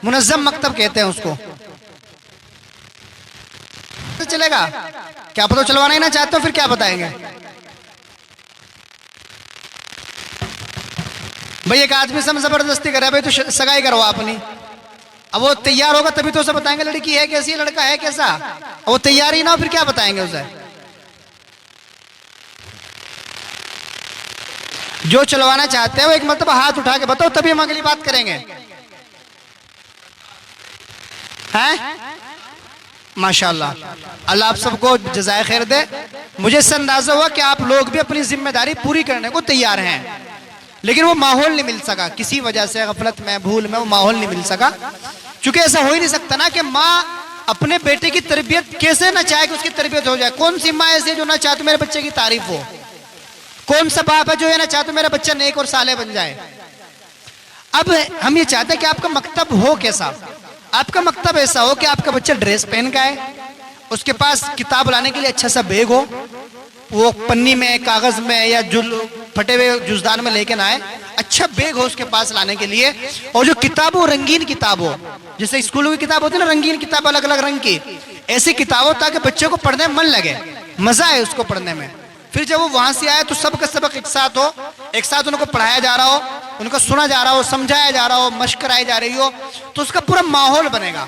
मुनज्जम मकतब कहते हैं उसको। तो चलेगा क्या पता चलवाना ही ना चाहते हो फिर क्या बताएंगे भाई। एक आदमी से हम जबरदस्ती करे भाई तो सगाई करवा अपनी, अब वो तैयार होगा तभी तो उसे बताएंगे लड़की है कैसी, लड़का है कैसा, वो तैयार ही ना हो फिर क्या बताएंगे उसे। जो चलवाना चाहते हैं वो एक मतलब हाथ उठा के बताओ तभी हम अगली बात करेंगे, हैं? माशाल्लाह, अल्लाह आप सबको जज़ाए खैर दे। मुझे इससे अंदाजा हुआ कि आप लोग भी अपनी जिम्मेदारी पूरी करने को तैयार हैं, लेकिन वो माहौल नहीं मिल सका किसी वजह से, गफलत में भूल में वो माहौल नहीं मिल सका। क्योंकि ऐसा हो ही नहीं सकता ना कि माँ अपने बेटे की तरबियत कैसे ना चाहे कि उसकी तरबियत हो जाए। कौन सी माँ ऐसी जो ना चाहती मेरे बच्चे की तारीफ हो, कौन सा बाप है जो ये ना चाहते मेरा बच्चा नेक और साले बन जाए। अब हम ये चाहते हैं कि आपका मकतब हो कैसा, आपका मकतब ऐसा हो कि आपका बच्चा ड्रेस पहन के आए, उसके पास किताब लाने के लिए अच्छा सा बैग हो, वो पन्नी में कागज में या फटे हुए जुजदान में लेके ना आए, अच्छा बैग हो उसके पास लाने के लिए, और जो किताब हो रंगीन किताब हो, जैसे स्कूलों की किताब होती है ना रंगीन किताब अलग अलग रंग की, ऐसी किताब हो ताकि बच्चे को पढ़ने में मन लगे, मजा आए उसको पढ़ने में। फिर जब वो वहां से आए तो सबका सबक एक साथ हो, एक साथ उनको पढ़ाया जा रहा हो, उनको सुना जा रहा हो, समझाया जा रहा हो, मशक कराई जा रही हो, तो उसका पूरा माहौल बनेगा।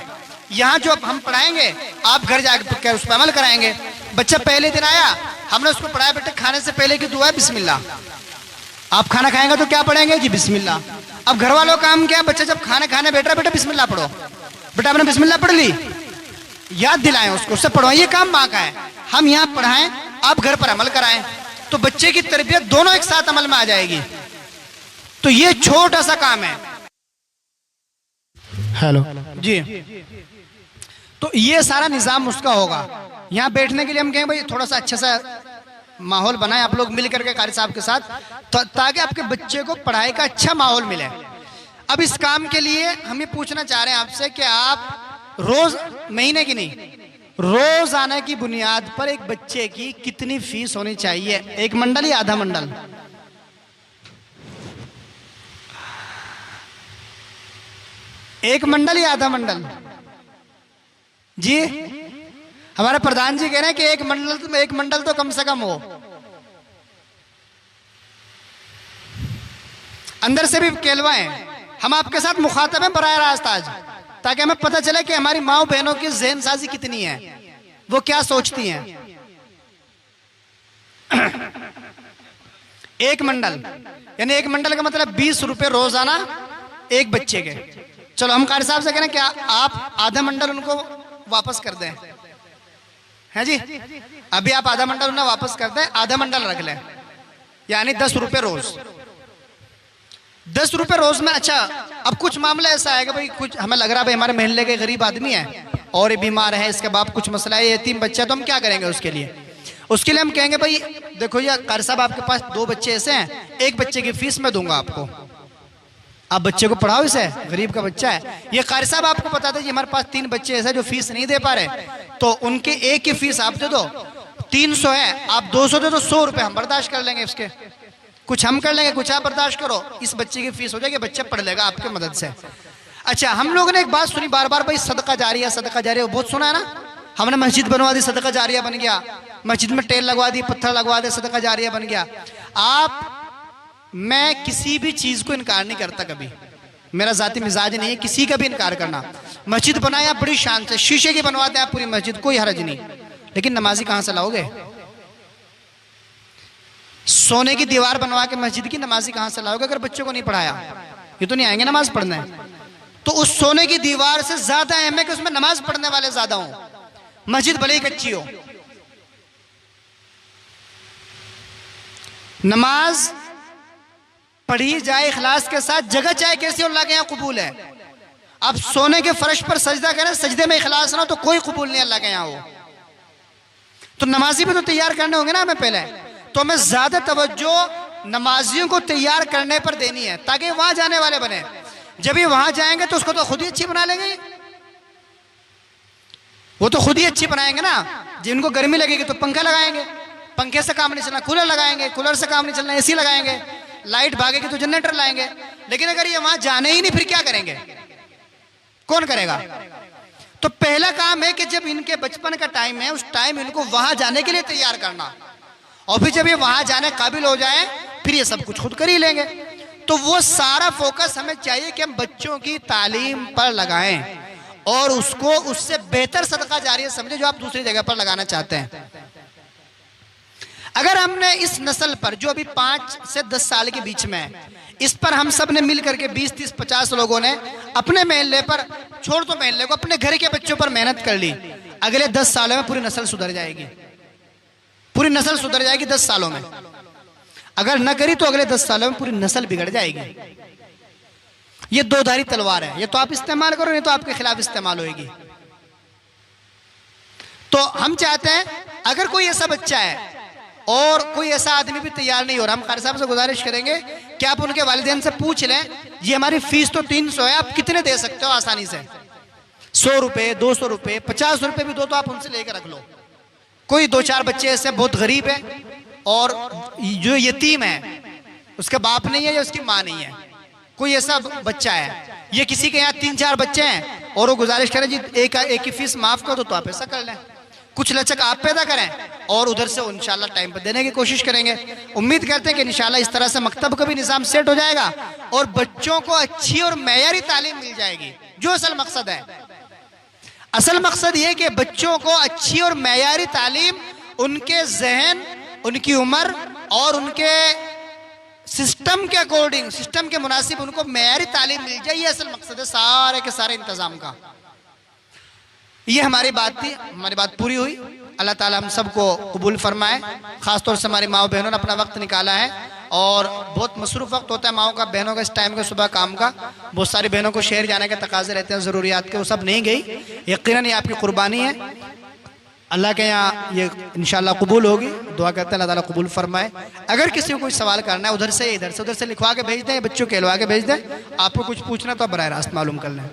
यहाँ जो हम पढ़ाएंगे आप घर जाकर उस पर अमल कराएंगे। बच्चा पहले दिन आया, हमने उसको पढ़ाया बेटे खाने से पहले की दुआ है बिस्मिल्लाह, आप खाना खाएंगे तो क्या पढ़ेंगे जी बिस्मिल्लाह। अब घर वालों का काम क्या है, बच्चा जब खाना खाने बैठ रहा बेटा बिस्मिल्लाह पढ़ो, बेटा आपने बिस्मिल्लाह पढ़ ली, याद दिलाएं उसको, उससे पढ़वाएं, ये काम माँ का है। हम यहाँ पढ़ाएं, आप घर पर अमल कराएं, तो बच्चे की तरबियत दोनों एक साथ अमल में आ जाएगी। तो ये छोटा सा काम है। हेलो जी, तो ये सारा निजाम उसका होगा। यहाँ बैठने के लिए हम कहें भाई थोड़ा सा अच्छा सा माहौल बनाए आप लोग मिल करके कारी साहब के साथ, ताकि आपके बच्चे को पढ़ाई का अच्छा माहौल मिले। अब इस काम के लिए हम ये पूछना चाह रहे हैं आपसे कि आप रोज, महीने की नहीं, रोजाना की बुनियाद पर एक बच्चे की कितनी फीस होनी चाहिए? एक मंडल या आधा मंडल? एक मंडल या आधा मंडल? जी, हमारे प्रधान जी कह रहे हैं कि एक मंडल तो कम से कम हो। अंदर से भी कहलवाएं। हम आपके साथ मुखातब हैं बराह रास्त आज, ताकि हमें पता चले कि हमारी माओ बहनों की ज़हन साजी कितनी है, वो क्या सोचती हैं। एक मंडल यानी एक मंडल का मतलब 20 रुपए रोजाना एक बच्चे के। चलो हम कारी साहब से कह रहे हैं क्या आप आधा मंडल उनको वापस कर दें? है जी, अभी आप आधा मंडल उन्हें वापस कर दें, आधा मंडल रख लें, यानी 10 रुपए रोज। 10 रुपए रोज में। अच्छा, अब कुछ मामला ऐसा है कि भाई कुछ हमें लग रहा है भाई हमारे मोहल्ले के गरीब आदमी है और ये बीमार है, इसके बाप कुछ मसला है, यतीम बच्चा, तो हम क्या करेंगे उसके लिए? उसके लिए हम कहेंगे भाई देखो ये कारी साहब आपके पास 2 बच्चे ऐसे हैं, एक बच्चे की फीस मैं दूंगा आपको, आप बच्चे को पढ़ाओ, इसे गरीब का बच्चा है। ये कारी साहब आपको बता दें हमारे पास 3 बच्चे ऐसे जो फीस नहीं दे पा रहे, तो उनके एक की फीस आप दे दो, 300 है, आप 200 दे दो, 100 रुपए हम बर्दाश्त कर लेंगे, इसके कुछ हम कर लेंगे, कुछ आप बर्दाश्त करो, इस बच्चे की फीस हो जाएगी, बच्चा पढ़ लेगा आपके मदद से। अच्छा, हम लोगों ने एक बात सुनी बार बार, भाई सदका जारिया, सदका जारिया बहुत सुना है ना। हमने मस्जिद बनवा दी, सदका जारिया बन गया, मस्जिद में टेल लगवा दी, पत्थर लगवा दे, सदका जारिया बन गया। मैं किसी भी चीज को इनकार नहीं करता, कभी मेरा जाती मिजाज नहीं है किसी का भी इनकार करना। मस्जिद बनाया बड़ी शान से, शीशे की बनवाते हैं पूरी मस्जिद, कोई हर्ज नहीं, लेकिन नमाजी कहां से लाओगे? सोने की दीवार बनवा के मस्जिद की नमाजी कहां से लाओगे अगर बच्चों को नहीं पढ़ाया? ये तो नहीं आएंगे नमाज पढ़ने। तो उस सोने की दीवार से ज्यादा अहम है कि उसमें नमाज पढ़ने वाले ज्यादा हो, मस्जिद भले ही कच्ची हो। नमाज पढ़ी जाए इखलास के साथ, जगह चाहे कैसी अल्लाह के यहाँ कबूल है। अब सोने के फर्श पर सजदा करें, सजदे में इखलास ना तो कोई कबूल नहीं अल्लाह के यहाँ हो। तो नमाजी भी तो तैयार करने होंगे ना हमें पहले, तो हमें ज्यादा तवज्जो नमाजियों को तैयार करने पर देनी है ताकि वहां जाने वाले बने। जब ये वहां जाएंगे तो उसको तो खुद ही अच्छी बना लेंगे, वो तो खुद ही अच्छी बनाएंगे ना। जिनको गर्मी लगेगी तो पंखा लगाएंगे, पंखे से काम नहीं चलना कूलर लगाएंगे, कूलर से काम नहीं चलना एसी लगाएंगे, लाइट भागेगी तो जनरेटर लाएंगे। लेकिन अगर ये वहां जाने ही नहीं फिर क्या करेंगे? कौन करेगा? तो पहला काम है कि जब इनके बचपन का टाइम है उस टाइम इनको वहां जाने के लिए तैयार करना, और फिर जब ये वहां जाने काबिल हो जाए फिर ये सब कुछ खुद कर ही लेंगे। तो वो सारा फोकस हमें चाहिए कि हम बच्चों की तालीम पर लगाएं और उसको उससे बेहतर सदका जारिया समझे जो आप दूसरी जगह पर लगाना चाहते हैं। अगर हमने इस नस्ल पर जो अभी 5 से 10 साल के बीच में है, इस पर हम सब ने मिल करके 20, 30, 50 लोगों ने अपने मोहल्ले पर, छोड़ तो मोहल्ले को, अपने घर के बच्चों पर मेहनत कर ली, अगले 10 सालों में पूरी नस्ल सुधर जाएगी। पूरी नस्ल सुधर जाएगी 10 सालों में। अगर न करी तो अगले 10 सालों में पूरी नस्ल बिगड़ जाएगी। ये दोधारी तलवार है, ये तो आप इस्तेमाल करो, नहीं तो आपके खिलाफ इस्तेमाल होगी। तो हम चाहते हैं अगर कोई ऐसा बच्चा है और कोई ऐसा आदमी भी तैयार नहीं हो रहा, हम कारी साहब से गुजारिश करेंगे कि आप उनके वालिदैन से पूछ लें, ये हमारी फीस तो 300 है, आप कितने दे सकते हो आसानी से? 100 रुपए, 200 रुपए, 50 रुपए भी दो तो आप उनसे लेकर रख लो। कोई 2-4 बच्चे ऐसे बहुत गरीब है और जो यतीम है, उसका बाप नहीं है या उसकी माँ नहीं है, कोई ऐसा बच्चा है, ये किसी के यहाँ 3-4 बच्चे हैं और वो गुजारिश करें जी एक की फीस माफ कर दो, तो आप ऐसा कर लें। कुछ लचक आप पैदा करें और उधर से इंशाल्लाह टाइम पर देने की कोशिश करेंगे। उम्मीद करते हैं कि इंशाल्लाह इस तरह से मकतब का भी निज़ाम सेट हो जाएगा और बच्चों को अच्छी और मयारी तालीम मिल जाएगी, जो असल मकसद है। असल मकसद ये कि बच्चों को अच्छी और मयारी तालीम, उनके जहन, उनकी उम्र और उनके सिस्टम के अकॉर्डिंग, सिस्टम के मुनासिब उनको मयारी तालीम मिल जाए, ये असल मकसद है सारे के सारे इंतजाम का। ये हमारी बात थी, हमारी बात पूरी हुई। अल्लाह ताला हम सबको कबूल फरमाए। ख़ासतौर से हमारी माओ बहनों ने अपना वक्त निकाला है और बहुत मसरूफ़ वक्त होता है माओ का, बहनों का इस टाइम का, सुबह काम का। बहुत सारी बहनों को शहर जाने के तकाजे रहते हैं, ज़रूरियात के, वो सब नहीं गई। यकीनन ये आपकी कुर्बानी है, अल्लाह के यहाँ ये इंशाल्लाह कबूल होगी। दुआ करते हैं अल्लाह ताला कबूल फरमाए। अगर किसी को कोई सवाल करना है उधर से इधर से, उधर से लिखवा के भेज दें, बच्चों के कहलवा के भेज दें। आपको कुछ पूछना तो बराह रास्त मालूम कर लें।